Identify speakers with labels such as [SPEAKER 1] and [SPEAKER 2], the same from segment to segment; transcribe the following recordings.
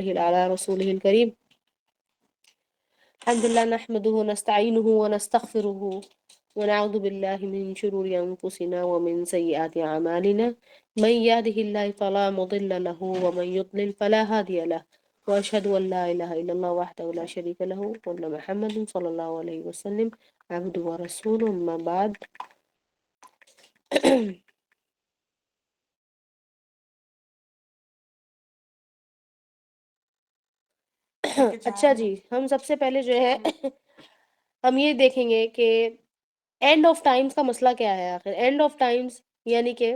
[SPEAKER 1] على رسوله الكريم. الحمد لله نحمده ونستعينه ونستغفره ونعوذ بالله من شرور أنفسنا ومن سيئات أعمالنا. من يهده الله فلا مضل له ومن يضلل فلا هادي له، وأشهد أن لا إله إلا الله وحده لا شريك له وأن محمد صلى الله عليه وسلم عبده ورسوله. أما بعد اچھا جی، ہم سب سے پہلے جو ہے ہم یہ دیکھیں گے کہ اینڈ آف ٹائمز کا مسئلہ کیا ہے. آخر اینڈ آف ٹائمز یعنی کہ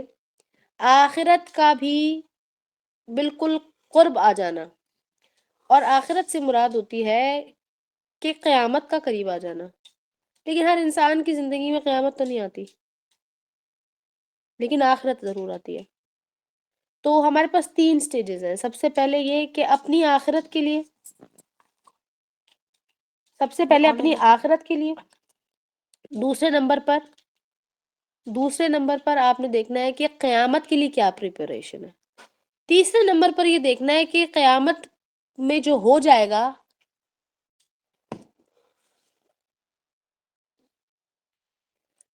[SPEAKER 1] آخرت کا بھی بالکل قرب آ جانا، اور آخرت سے مراد ہوتی ہے کہ قیامت کا قریب آ جانا. لیکن ہر انسان کی زندگی میں قیامت تو نہیں آتی، لیکن آخرت ضرور آتی ہے. تو ہمارے پاس 3 سٹیجز ہیں. سب سے پہلے یہ کہ اپنی آخرت کے لیے، سب سے پہلے اپنی آخرت کے لیے. دوسرے نمبر پر آپ نے دیکھنا ہے کہ قیامت کے لیے کیا پریپریشن ہے. تیسرے نمبر پر یہ دیکھنا ہے کہ قیامت میں جو ہو جائے گا،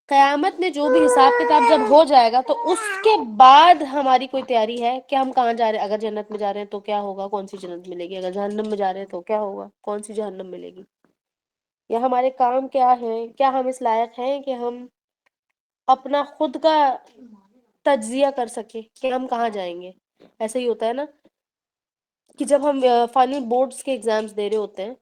[SPEAKER 1] قیامت میں جو بھی حساب کتاب جب ہو جائے گا تو اس کے بعد ہماری کوئی تیاری ہے کہ ہم کہاں جا رہے ہیں. اگر جنت میں جا رہے ہیں تو کیا ہوگا، کون سی جنت ملے گی. اگر جہنم میں جا رہے ہیں تو کیا ہوگا، کون سی جہنم ملے گی. یا ہمارے کام کیا ہیں، کیا ہم اس لائق ہیں کہ ہم اپنا خود کا تجزیہ کر سکیں کہ ہم کہاں جائیں گے. ایسا ہی ہوتا ہے نا کہ جب ہم فائنل بورڈز کے ایگزامز دے رہے ہوتے ہیں،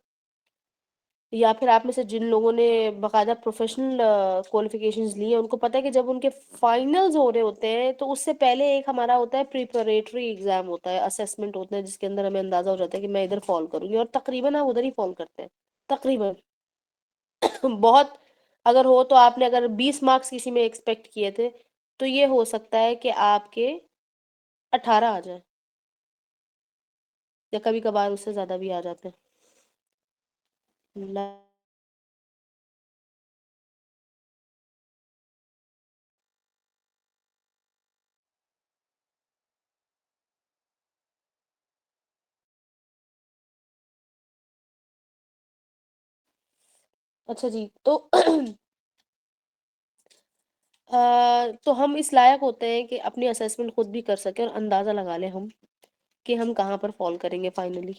[SPEAKER 1] یا پھر آپ میں سے جن لوگوں نے باقاعدہ پروفیشنل کوالیفیکیشنز لی ہیں ان کو پتہ ہے کہ جب ان کے فائنلز ہو رہے ہوتے ہیں تو اس سے پہلے ایک ہمارا ہوتا ہے پریپریٹری ایگزام ہوتا ہے، اسیسمنٹ ہوتا ہے، جس کے اندر ہمیں اندازہ ہو جاتا ہے کہ میں ادھر فال کروں گی، اور تقریباً ہم ادھر ہی فال کرتے ہیں. تقریباً بہت اگر ہو تو آپ نے اگر 20 مارکس کسی میں ایکسپیکٹ کیے تھے تو یہ ہو سکتا ہے کہ آپ کے 18 آ جائیں، یا کبھی کبھار اس سے زیادہ بھی آ جاتے ہیں. اچھا جی، تو ہم اس لائق ہوتے ہیں کہ اپنی اسیسمنٹ خود بھی کر سکیں اور اندازہ لگا لیں ہم کہ ہم کہاں پر فال کریں گے فائنلی.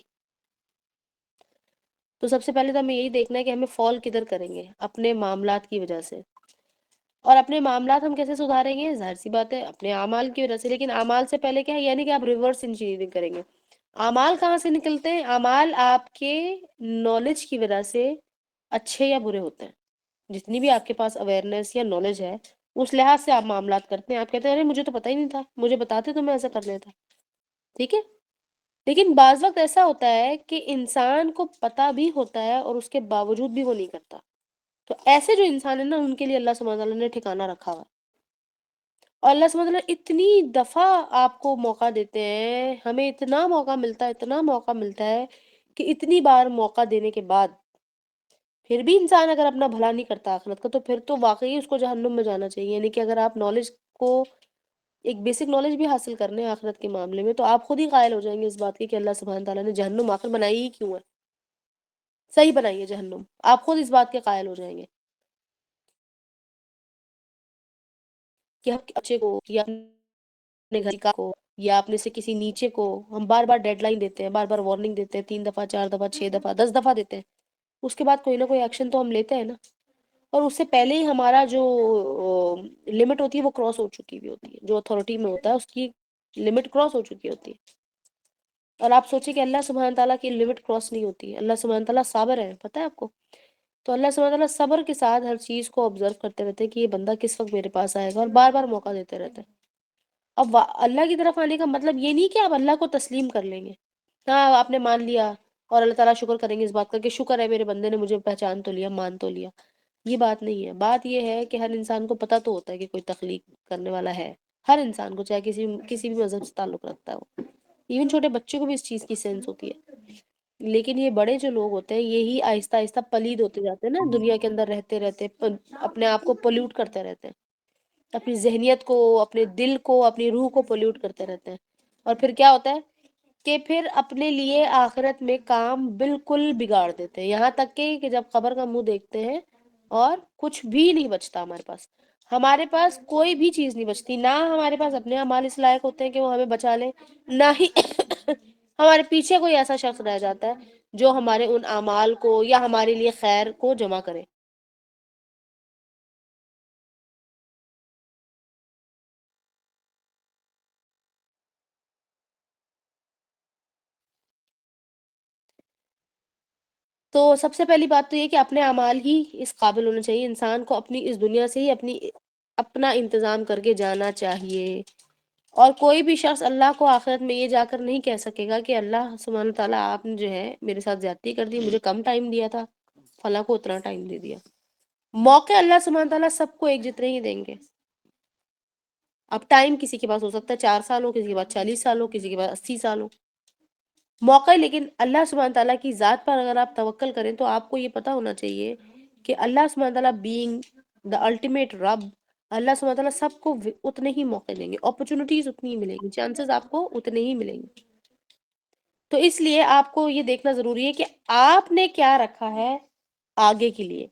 [SPEAKER 1] تو سب سے پہلے تو ہمیں یہی دیکھنا ہے کہ ہمیں فال کدھر کریں گے، اپنے معاملات کی وجہ سے. اور اپنے معاملات ہم کیسے سدھاریں گے؟ ظاہر سی بات ہے اپنے اعمال کی وجہ سے. لیکن اعمال سے پہلے کیا ہے، یعنی کہ آپ ریورس انجینئرنگ کریں گے. اعمال کہاں سے نکلتے ہیں؟ اعمال آپ کے نالج کی وجہ سے اچھے یا برے ہوتے ہیں. جتنی بھی آپ کے پاس اویئرنیس یا نالج ہے اس لحاظ سے آپ معاملات کرتے ہیں. آپ کہتے ہیں ارے مجھے تو پتہ ہی نہیں تھا، مجھے بتاتے تو میں ایسا کر لیتا. ٹھیک ہے. لیکن بعض وقت ایسا ہوتا ہے کہ انسان کو پتہ بھی ہوتا ہے اور اس کے باوجود بھی وہ نہیں کرتا. تو ایسے جو انسان ہے نا، ان کے لیے اللہ سبحانہ وتعالیٰ نے ٹھکانہ رکھا ہوا ہے. اور اللہ سبحانہ وتعالیٰ اتنی دفعہ آپ کو موقع دیتے ہیں، ہمیں اتنا موقع ملتا ہے، اتنا موقع ملتا ہے کہ اتنی بار موقع دینے کے بعد پھر بھی انسان اگر اپنا بھلا نہیں کرتا آخرت کا، تو پھر تو واقعی اس کو جہنم میں جانا چاہیے. یعنی کہ اگر آپ نالج کو ایک بیسک نالج بھی حاصل کرنے آخرت کے معاملے میں، تو آپ خود ہی قائل ہو جائیں گے اس بات کی کہ اللہ سبحانہ تعالیٰ نے جہنم آخر بنائی ہی کیوں ہے، صحیح بنائی ہے جہنم. آپ خود اس بات کے قائل ہو جائیں گے کہ ہم بچے کو یا اپنے گھر کا کو یا اپنے سے کسی نیچے کو ہم بار بار ڈیڈ لائن دیتے ہیں، بار بار وارننگ دیتے ہیں، 3 دفعہ 4 دفعہ 6 دفعہ 10 دفعہ دیتے ہیں. اس کے بعد کوئی نہ کوئی ایکشن تو ہم لیتے ہیں نا. اور اس سے پہلے ہی ہمارا جو لمٹ ہوتی ہے وہ کراس ہو چکی ہوئی ہوتی ہے. جو اتھارٹی میں ہوتا ہے اس کی لمٹ کراس ہو چکی ہوتی ہے. اور آپ سوچیں کہ اللہ سبحانہ تعالیٰ کی لمٹ کراس نہیں ہوتی ہے. اللہ سبحانہ تعالیٰ صابر ہے، پتہ ہے آپ کو. تو اللہ سبحانہ تعالیٰ صبر کے ساتھ ہر چیز کو آبزرو کرتے رہتے ہیں کہ یہ بندہ کس وقت میرے پاس آئے گا، اور بار بار موقع دیتے رہتے ہیں. اب اللہ کی طرف آنے کا مطلب یہ نہیں کہ آپ اللہ کو تسلیم کر لیں گے. ہاں آپ نے مان لیا اور اللہ تعالیٰ شکر کریں گے اس بات کا کہ شکر ہے میرے بندے نے مجھے پہچان تو لیا، مان تو لیا. یہ بات نہیں ہے. بات یہ ہے کہ ہر انسان کو پتہ تو ہوتا ہے کہ کوئی تخلیق کرنے والا ہے. ہر انسان کو، چاہے کسی بھی مذہب سے تعلق رکھتا ہو. ایون چھوٹے بچے کو بھی اس چیز کی سینس ہوتی ہے. لیکن یہ بڑے جو لوگ ہوتے ہیں یہی آہستہ آہستہ پلید ہوتے جاتے ہیں نا، دنیا کے اندر رہتے رہتے اپنے آپ کو پولیوٹ کرتے رہتے ہیں، اپنی ذہنیت کو، اپنے دل کو، اپنی روح کو پولیوٹ کرتے رہتے ہیں. اور پھر کیا ہوتا ہے کہ پھر اپنے لیے آخرت میں کام بالکل بگاڑ دیتے ہیں، یہاں تک کہ جب قبر کا منہ دیکھتے ہیں اور کچھ بھی نہیں بچتا ہمارے پاس کوئی بھی چیز نہیں بچتی، نہ ہمارے پاس اپنے اعمال اس لائق ہوتے ہیں کہ وہ ہمیں بچا لیں، نہ ہی ہمارے پیچھے کوئی ایسا شخص رہ جاتا ہے جو ہمارے ان اعمال کو یا ہمارے لیے خیر کو جمع کرے۔ تو سب سے پہلی بات تو یہ کہ اپنے اعمال ہی اس قابل ہونا چاہیے، انسان کو اپنی اس دنیا سے ہی اپنا انتظام کر کے جانا چاہیے، اور کوئی بھی شخص اللہ کو آخرت میں یہ جا کر نہیں کہہ سکے گا کہ اللہ سبحانہ تعالیٰ آپ نے جو ہے میرے ساتھ زیادتی کر دی، مجھے کم ٹائم دیا تھا، فلاں کو اتنا ٹائم دے دیا۔ موقع اللہ سبحانہ تعالیٰ سب کو ایک جتنے ہی دیں گے۔ اب ٹائم کسی کے پاس ہو سکتا ہے 4 سال ہو، کسی کے پاس 40 سال ہو، کسی کے پاس 80 سال ہو، موقع لیکن اللہ سبحانہ تعالیٰ کی ذات پر اگر آپ توکل کریں تو آپ کو یہ پتا ہونا چاہیے کہ اللہ سبحانہ تعالیٰ بینگ دا الٹیمیٹ رب، اللہ سبحانہ تعالیٰ سب کو اتنے ہی موقع دیں گے، اپرچونٹیز اتنی ہی ملیں گی، چانسز آپ کو اتنے ہی ملیں گے۔ تو اس لیے آپ کو یہ دیکھنا ضروری ہے کہ آپ نے کیا رکھا ہے آگے کے لیے۔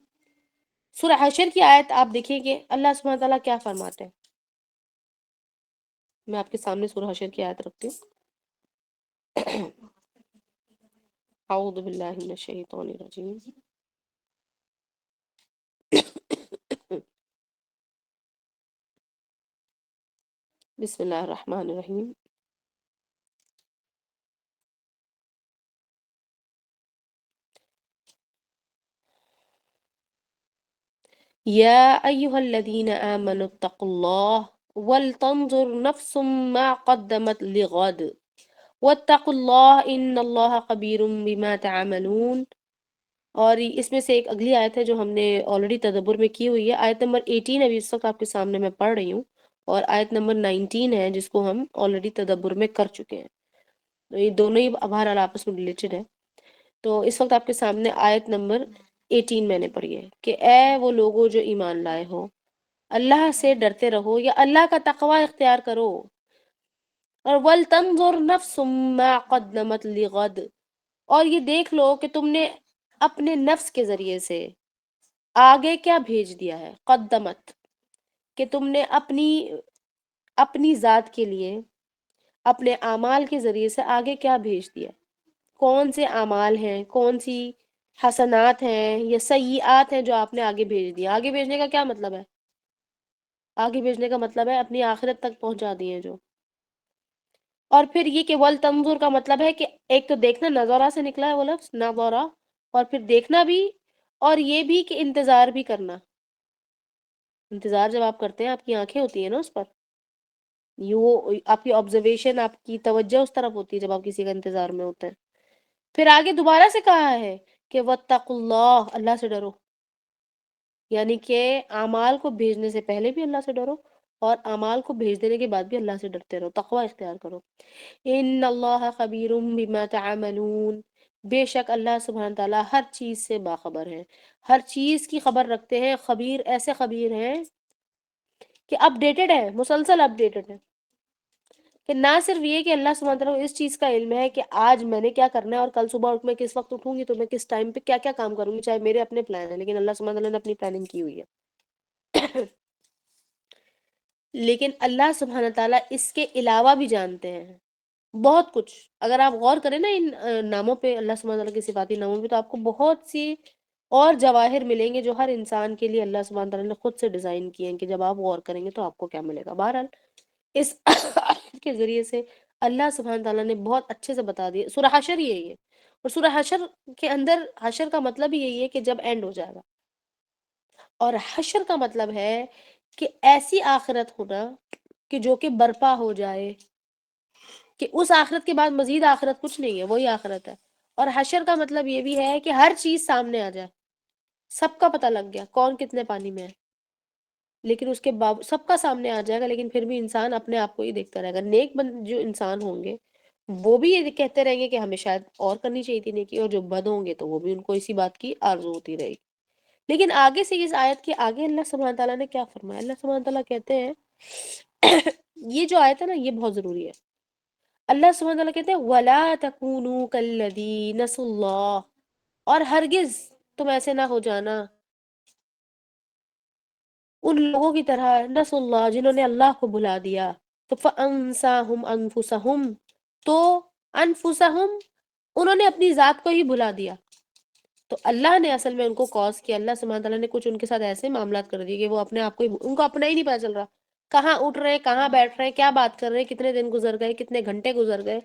[SPEAKER 1] سورہ حشر کی آیت آپ دیکھیں کہ اللہ سبحانہ تعالیٰ کیا فرماتے ہیں۔ میں آپ کے سامنے سورہ حشر کی آیت رکھتی ہوں۔ اعوذ باللہ من الشیطان الرجیم۔ بسم اللہ الرحمن الرحیم۔ یا ایہا الذین آمنوا اتقوا اللہ ولتنظر نفس ما قدمت لغد واتقوا اللہ ان اللہ خبیر بما تعملون۔ اور اس میں سے ایک اگلی آیت ہے جو ہم نے آلریڈی تدبر میں کی ہوئی ہے، آیت نمبر 18 ابھی اس وقت آپ کے سامنے میں پڑھ رہی ہوں، اور آیت نمبر 19 ہے جس کو ہم آلریڈی تدبر میں کر چکے ہیں، تو یہ دونوں ہی بہرحال آپس میں ریلیٹڈ ہے۔ تو اس وقت آپ کے سامنے آیت نمبر 18 میں نے پڑھی ہے کہ اے وہ لوگوں جو ایمان لائے ہو، اللہ سے ڈرتے رہو یا اللہ کا تقوی اختیار کرو، اور وَلْتَنظُرْ نَفْسٌ مَّا قَدَّمَتْ لِغَدٍ، اور یہ دیکھ لو کہ تم نے اپنے نفس کے ذریعے سے آگے کیا بھیج دیا ہے، قدمت، کہ تم نے اپنی ذات کے لیے اپنے اعمال کے ذریعے سے آگے کیا بھیج دیا، کون سے اعمال ہیں، کون سی حسنات ہیں یا سیئات ہیں جو آپ نے آگے بھیج دیا۔ آگے بھیجنے کا کیا مطلب ہے؟ آگے بھیجنے کا مطلب ہے اپنی آخرت تک پہنچا دیے جو۔ اور پھر یہ کہ ول تنظر کا مطلب ہے کہ ایک تو دیکھنا، نظارہ سے نکلا ہے وہ لفظ نظارہ، اور پھر دیکھنا بھی، اور یہ بھی کہ انتظار بھی کرنا۔ انتظار جب آپ کرتے ہیں آپ کی آنکھیں ہوتی ہیں نا اس پر، یوں آپ کی آبزرویشن، آپ کی توجہ اس طرف ہوتی ہے جب آپ کسی کا انتظار میں ہوتے ہیں۔ پھر آگے دوبارہ سے کہا ہے کہ واتقوا اللہ، اللہ سے ڈرو، یعنی کہ اعمال کو بھیجنے سے پہلے بھی اللہ سے ڈرو، اور اعمال کو بھیج دینے کے بعد بھی اللہ سے ڈرتے رہو، تقوی اختیار کرو۔ ان اللہ خبیر بما تعملون، بے شک اللہ سبحانہ تعالیٰ ہر چیز سے باخبر ہے، ہر چیز کی خبر رکھتے ہیں، خبیر ایسے خبیر ہیں کہ اپڈیٹڈ ہے، مسلسل اپڈیٹڈ ہے، کہ نہ صرف یہ کہ اللہ سبحانہ تعالیٰ کو اس چیز کا علم ہے کہ آج میں نے کیا کرنا ہے، اور کل صبح اٹھ میں کس وقت اٹھوں گی تو میں کس ٹائم پہ کیا کیا کام کروں گی، چاہے میرے اپنے پلان ہیں، لیکن اللہ سبحانہ تعالیٰ نے اپنی پلاننگ کی ہوئی ہے۔ لیکن اللہ سبحانہ تعالیٰ اس کے علاوہ بھی جانتے ہیں بہت کچھ۔ اگر آپ غور کریں نا ان ناموں پہ، اللہ سبحانہ تعالیٰ کے صفاتی ناموں پہ، تو آپ کو بہت سی اور جواہر ملیں گے جو ہر انسان کے لیے اللہ سبحانہ تعالیٰ نے خود سے ڈیزائن کیے ہیں، کہ جب آپ غور کریں گے تو آپ کو کیا ملے گا۔ بہرحال اس آیت کے ذریعے سے اللہ سبحانہ تعالیٰ نے بہت اچھے سے بتا دیا، سورہ حشر ہی ہے یہ، اور سورہ حشر کے اندر حشر کا مطلب ہی یہی ہے کہ جب اینڈ ہو جائے گا، اور حشر کا مطلب ہے کہ ایسی آخرت ہونا کہ جو کہ برپا ہو جائے، کہ اس آخرت کے بعد مزید آخرت کچھ نہیں ہے، وہی آخرت ہے۔ اور حشر کا مطلب یہ بھی ہے کہ ہر چیز سامنے آ جائے، سب کا پتہ لگ گیا کون کتنے پانی میں ہے، لیکن اس کے سب کا سامنے آ جائے گا، لیکن پھر بھی انسان اپنے آپ کو ہی دیکھتا رہے گا۔ نیک جو انسان ہوں گے وہ بھی یہ کہتے رہیں گے کہ ہمیں شاید اور کرنی چاہیے تھی نیکی، اور جو بد ہوں گے تو وہ بھی ان کو اسی بات کی آرزو ہوتی رہے گی۔ لیکن آگے سے اس آیت کے آگے اللہ سبحانہ تعالیٰ نے کیا فرمایا، اللہ سبحانہ تعالیٰ کہتے ہیں یہ جو آیت ہے نا یہ بہت ضروری ہے۔ اللہ سبحانہ وتعالیٰ کہتے ہیں وَلَا تَكُونُوا كَالَّذِي نَسُوا اللَّهَ، اور ہرگز تم ایسے نہ ہو جانا ان لوگوں کی طرح نسوا اللہ جنہوں نے اللہ کو بھلا دیا، تو فَأَنسَاهُمْ أَنفُسَهُمْ، تو انفسہم انہوں نے اپنی ذات کو ہی بھلا دیا. تو اللہ نے اصل میں ان کو کاز کیا، اللہ سبحانہ تعالیٰ نے کچھ ان کے ساتھ ایسے معاملات کر دیے کہ وہ اپنے آپ کو ان کو اپنا ہی نہیں پتا چل رہا، کہاں اٹھ رہے ہیں، کہاں بیٹھ رہے ہیں، کیا بات کر رہے ہیں، کتنے دن گزر گئے، کتنے گھنٹے گزر گئے،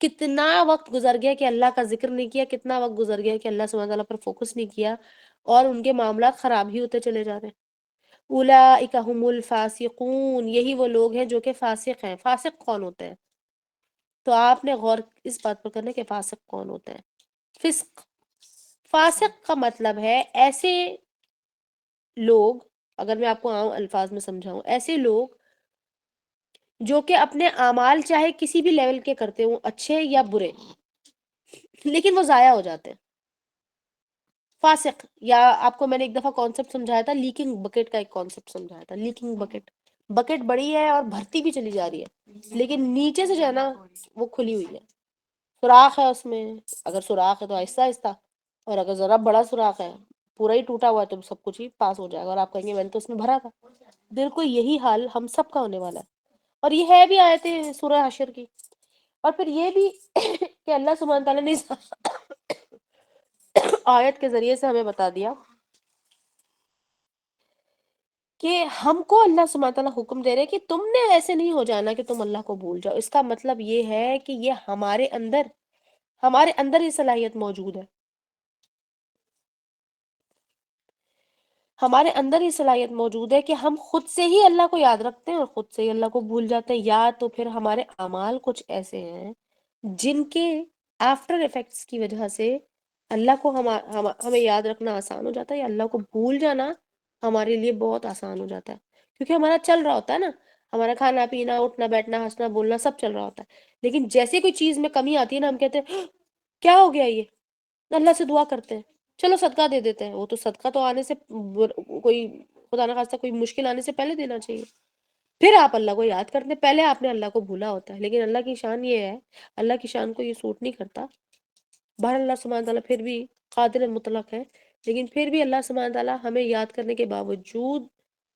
[SPEAKER 1] کتنا وقت گزر گیا کہ اللہ کا ذکر نہیں کیا، کتنا وقت گزر گیا کہ اللہ سبحانہ تعالیٰ پر فوکس نہیں کیا، اور ان کے معاملات خراب ہی ہوتے چلے جا رہے ہیں. اولئک هم الفاسقون، یہی وہ لوگ ہیں جو کہ فاسق ہیں. فاسق کون ہوتے ہیں؟ تو آپ نے غور اس بات پر کرنا کہ فاسق کون ہوتے ہیں. فسق، فاسق کا مطلب ہے ایسے لوگ، اگر میں آپ کو عام الفاظ میں سمجھاؤں، ایسے لوگ جو کہ اپنے اعمال چاہے کسی بھی لیول کے کرتے ہوں، اچھے یا برے، لیکن وہ ضائع ہو جاتے ہیں. فاسق، یا آپ کو میں نے ایک دفعہ کانسیپٹ سمجھایا تھا، لیکنگ بکٹ کا ایک کانسیپٹ سمجھایا تھا. لیکنگ بکٹ، بکٹ بڑی ہے اور بھرتی بھی چلی جا رہی ہے، لیکن نیچے سے جو ہے نا وہ کھلی ہوئی ہے، سوراخ ہے اس میں. اگر سوراخ ہے تو آہستہ آہستہ، اور اگر ذرا بڑا سوراخ ہے، پورا ہی ٹوٹا ہوا ہے، تو سب کچھ ہی پاس ہو جائے گا، اور آپ کہیں گے میں نے تو اس میں بھرا تھا. بالکل یہی حال ہم سب کا ہونے والا ہے. اور یہ ہے بھی آیتیں سورہ حشر کی. اور پھر یہ بھی کہ اللہ سبحانہ تعالیٰ نے آیت کے ذریعے سے ہمیں بتا دیا کہ ہم کو اللہ سبحانہ تعالیٰ حکم دے رہے کہ تم نے ایسے نہیں ہو جانا کہ تم اللہ کو بھول جاؤ. اس کا مطلب یہ ہے کہ یہ ہمارے اندر یہ صلاحیت موجود ہے، ہمارے اندر یہ صلاحیت موجود ہے کہ ہم خود سے ہی اللہ کو یاد رکھتے ہیں اور خود سے ہی اللہ کو بھول جاتے ہیں. یا تو پھر ہمارے اعمال کچھ ایسے ہیں جن کے آفٹر افیکٹس کی وجہ سے اللہ کو ہمیں یاد رکھنا آسان ہو جاتا ہے، یا اللہ کو بھول جانا ہمارے لیے بہت آسان ہو جاتا ہے. کیونکہ ہمارا چل رہا ہوتا ہے نا، ہمارا کھانا پینا، اٹھنا بیٹھنا، ہنسنا بولنا سب چل رہا ہوتا ہے، لیکن جیسے کوئی چیز میں کمی آتی ہے نا، ہم کہتے ہیں کیا ہو گیا، یہ اللہ سے دعا کرتے ہیں، چلو صدقہ دے دیتے ہیں. وہ تو صدقہ تو آنے سے کوئی خدا نہ خواستہ کوئی مشکل آنے سے پہلے دینا چاہیے. پھر آپ اللہ کو یاد کرتے ہیں، پہلے آپ نے اللہ کو بھولا ہوتا ہے. لیکن اللہ کی شان یہ ہے، اللہ کی شان کو یہ سوٹ نہیں کرتا. بہر اللہ سبحانہ تعالیٰ پھر بھی قادر مطلق ہے، لیکن پھر بھی اللہ سبحانہ تعالیٰ ہمیں یاد کرنے کے باوجود،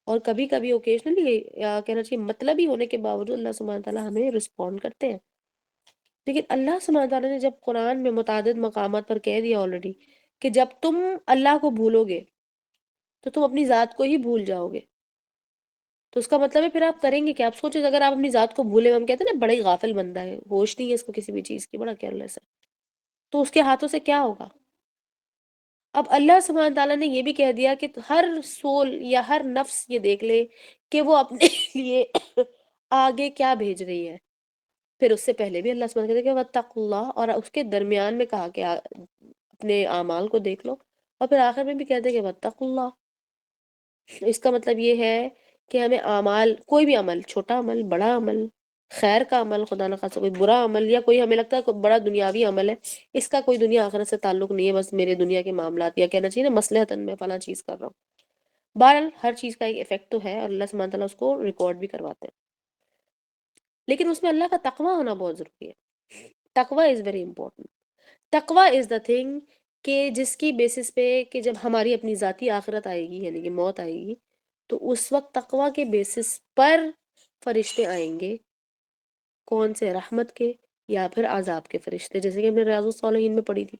[SPEAKER 1] اور کبھی کبھی اوکیشنلی، یا کہنا چاہیے مطلبی ہونے کے باوجود، اللہ سبحانہ تعالیٰ ہمیں رسپونڈ کرتے ہیں. لیکن اللہ سبحانہ تعالیٰ نے جب قرآن میں متعدد مقامات پر کہہ دیا آلریڈی کہ جب تم اللہ کو بھولو گے تو تم اپنی ذات کو ہی بھول جاؤ گے، تو اس کا مطلب ہے پھر آپ کریں گے کہ آپ سوچیں اگر آپ اپنی ذات کو بھولے، ہم کہتے ہیں نا بڑا ہی غافل بندہ ہے، ہوش نہیں ہے اس کو کسی بھی چیز کی، بڑا کیئرلیس ہے، تو اس کے ہاتھوں سے کیا ہوگا. اب اللہ سبحانہ تعالیٰ نے یہ بھی کہہ دیا کہ ہر سول یا ہر نفس یہ دیکھ لے کہ وہ اپنے لیے آگے کیا بھیج رہی ہے. پھر اس سے پہلے بھی اللہ سبحانہ کہتے ہیں کہ وَاتَّقُوا اللَّهَ، اور اس کے درمیان میں کہا کہ اپنے اعمال کو دیکھ لو، اور پھر آخر میں بھی کہتے ہیں کہ وَاتَّقُوا اللَّهَ. اس کا مطلب یہ ہے کہ ہمیں اعمال، کوئی بھی عمل، چھوٹا عمل، بڑا عمل، خیر کا عمل، خدا نہ خاصا کوئی برا عمل، یا کوئی ہمیں لگتا ہے کوئی بڑا دنیاوی عمل ہے، اس کا کوئی دنیا آخرت سے تعلق نہیں ہے، بس میرے دنیا کے معاملات، یا کہنا چاہیے نا مصلحتاً میں فلاں چیز کر رہا ہوں. بہرحال ہر چیز کا ایک افیکٹ تو ہے، اور اللہ سبحانہ تعالیٰ اس کو ریکارڈ بھی کرواتے ہیں، لیکن اس میں اللہ کا تقوی ہونا بہت ضروری ہے. تقوی از ویری امپورٹنٹ. تقوی از دا تھنگ کہ جس کی بیسس پہ کہ جب ہماری اپنی ذاتی آخرت آئے گی، یعنی کہ موت آئے گی، تو اس وقت تقوی کے بیسس پر فرشتے آئیں گے. کون سے؟ رحمت کے یا پھر عذاب کے فرشتے، جیسے کہ ہم نے ریاض الصالحین میں پڑھی تھی،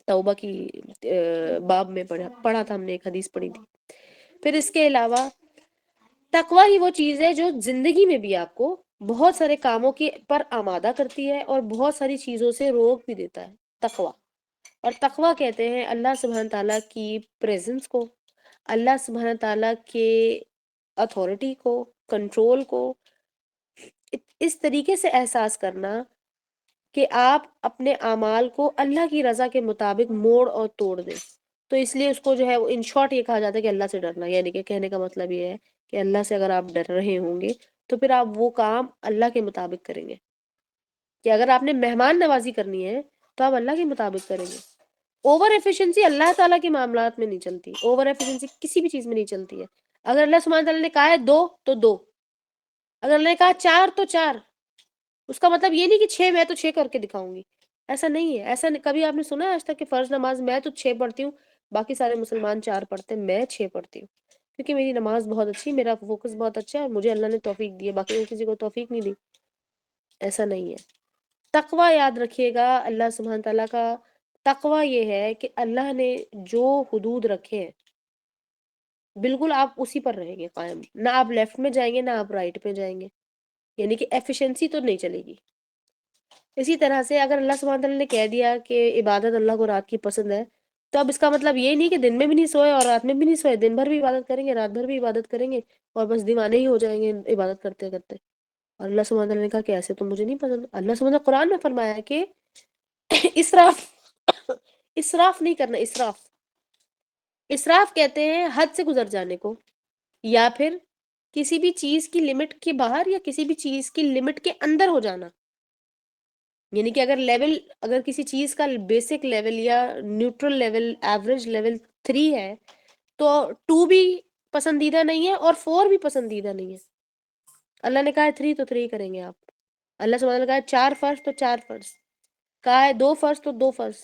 [SPEAKER 1] توبہ کی باب میں پڑھا تھا ہم نے، ایک حدیث پڑھی تھی. پھر اس کے علاوہ تقوی ہی وہ چیز ہے جو زندگی میں بھی آپ کو بہت سارے کاموں کی پر آمادہ کرتی ہے، اور بہت ساری چیزوں سے روک بھی دیتا ہے. تقوی، اور تقوی کہتے ہیں اللہ سبحانہ تعالیٰ کی پریزنس کو، اللہ سبحانہ تعالیٰ کے اتھارٹی کو، کنٹرول کو اس طریقے سے احساس کرنا کہ آپ اپنے اعمال کو اللہ کی رضا کے مطابق موڑ اور توڑ دیں. تو اس لیے اس کو جو ہے ان شارٹ یہ کہا جاتا ہے کہ اللہ سے ڈرنا، یعنی کہ کہنے کا مطلب یہ ہے کہ اللہ سے اگر آپ ڈر رہے ہوں گے تو پھر آپ وہ کام اللہ کے مطابق کریں گے. کہ اگر آپ نے مہمان نوازی کرنی ہے تو آپ اللہ کے مطابق کریں گے. اوور ایفیشنسی اللہ تعالیٰ کے معاملات میں نہیں چلتی، اوور ایفیشنسی کسی بھی چیز میں نہیں چلتی ہے. اگر اللہ سبحانہ تعالیٰ نے کہا ہے دو تو دو، اگر اللہ نے کہا چار تو چار. اس کا مطلب یہ نہیں کہ 6 میں تو 6 کر کے دکھاؤں گی، ایسا نہیں ہے. ایسا کبھی آپ نے سنا ہے آج تک کہ فرض نماز میں تو 6 پڑھتی ہوں، باقی سارے مسلمان 4 پڑھتے ہیں، میں 6 پڑھتی ہوں کیونکہ میری نماز بہت اچھی، میرا فوکس بہت اچھا ہے، مجھے اللہ نے توفیق دی ہے، باقی وہ کسی کو توفیق نہیں دی. ایسا نہیں ہے. تقوی یاد رکھیے گا، اللہ سبحانہ تعالیٰ کا تقوی یہ ہے کہ اللہ نے جو حدود رکھے ہیں بالکل آپ اسی پر رہیں گے قائم، نہ آپ لیفٹ میں جائیں گے نہ آپ رائٹ پہ جائیں گے، یعنی کہ ایفیشنسی تو نہیں چلے گی. اسی طرح سے اگر اللہ سبحانہ تعالیٰ نے کہہ دیا کہ عبادت اللہ کو رات کی پسند ہے، تو اب اس کا مطلب یہ نہیں کہ دن میں بھی نہیں سوئے اور رات میں بھی نہیں سوئے، دن بھر بھی عبادت کریں گے رات بھر بھی عبادت کریں گے اور بس دیوانے ہی ہو جائیں گے عبادت کرتے کرتے. اور اللہ سبحانہ تعالیٰ نے کہا کہ ایسے تو مجھے نہیں پسند. اللہ سبحانہ تعالیٰ قرآن میں فرمایا ہے کہ اسراف اسراف نہیں کرنا. اسراف کہتے ہیں حد سے گزر جانے کو، یا پھر کسی بھی چیز کی لمٹ کے باہر یا کسی بھی چیز کی لمٹ کے اندر ہو جانا. یعنی کہ اگر کسی چیز کا بیسک لیول یا نیوٹرل لیول ایوریج لیول 3 ہے تو 2 بھی پسندیدہ نہیں ہے اور 4 بھی پسندیدہ نہیں ہے. اللہ نے کہا ہے 3 تو 3 کریں گے آپ. اللہ سبحانہ نے کہا ہے 4 فرض تو 4 فرض، کہا ہے 2 فرض تو 2 فرض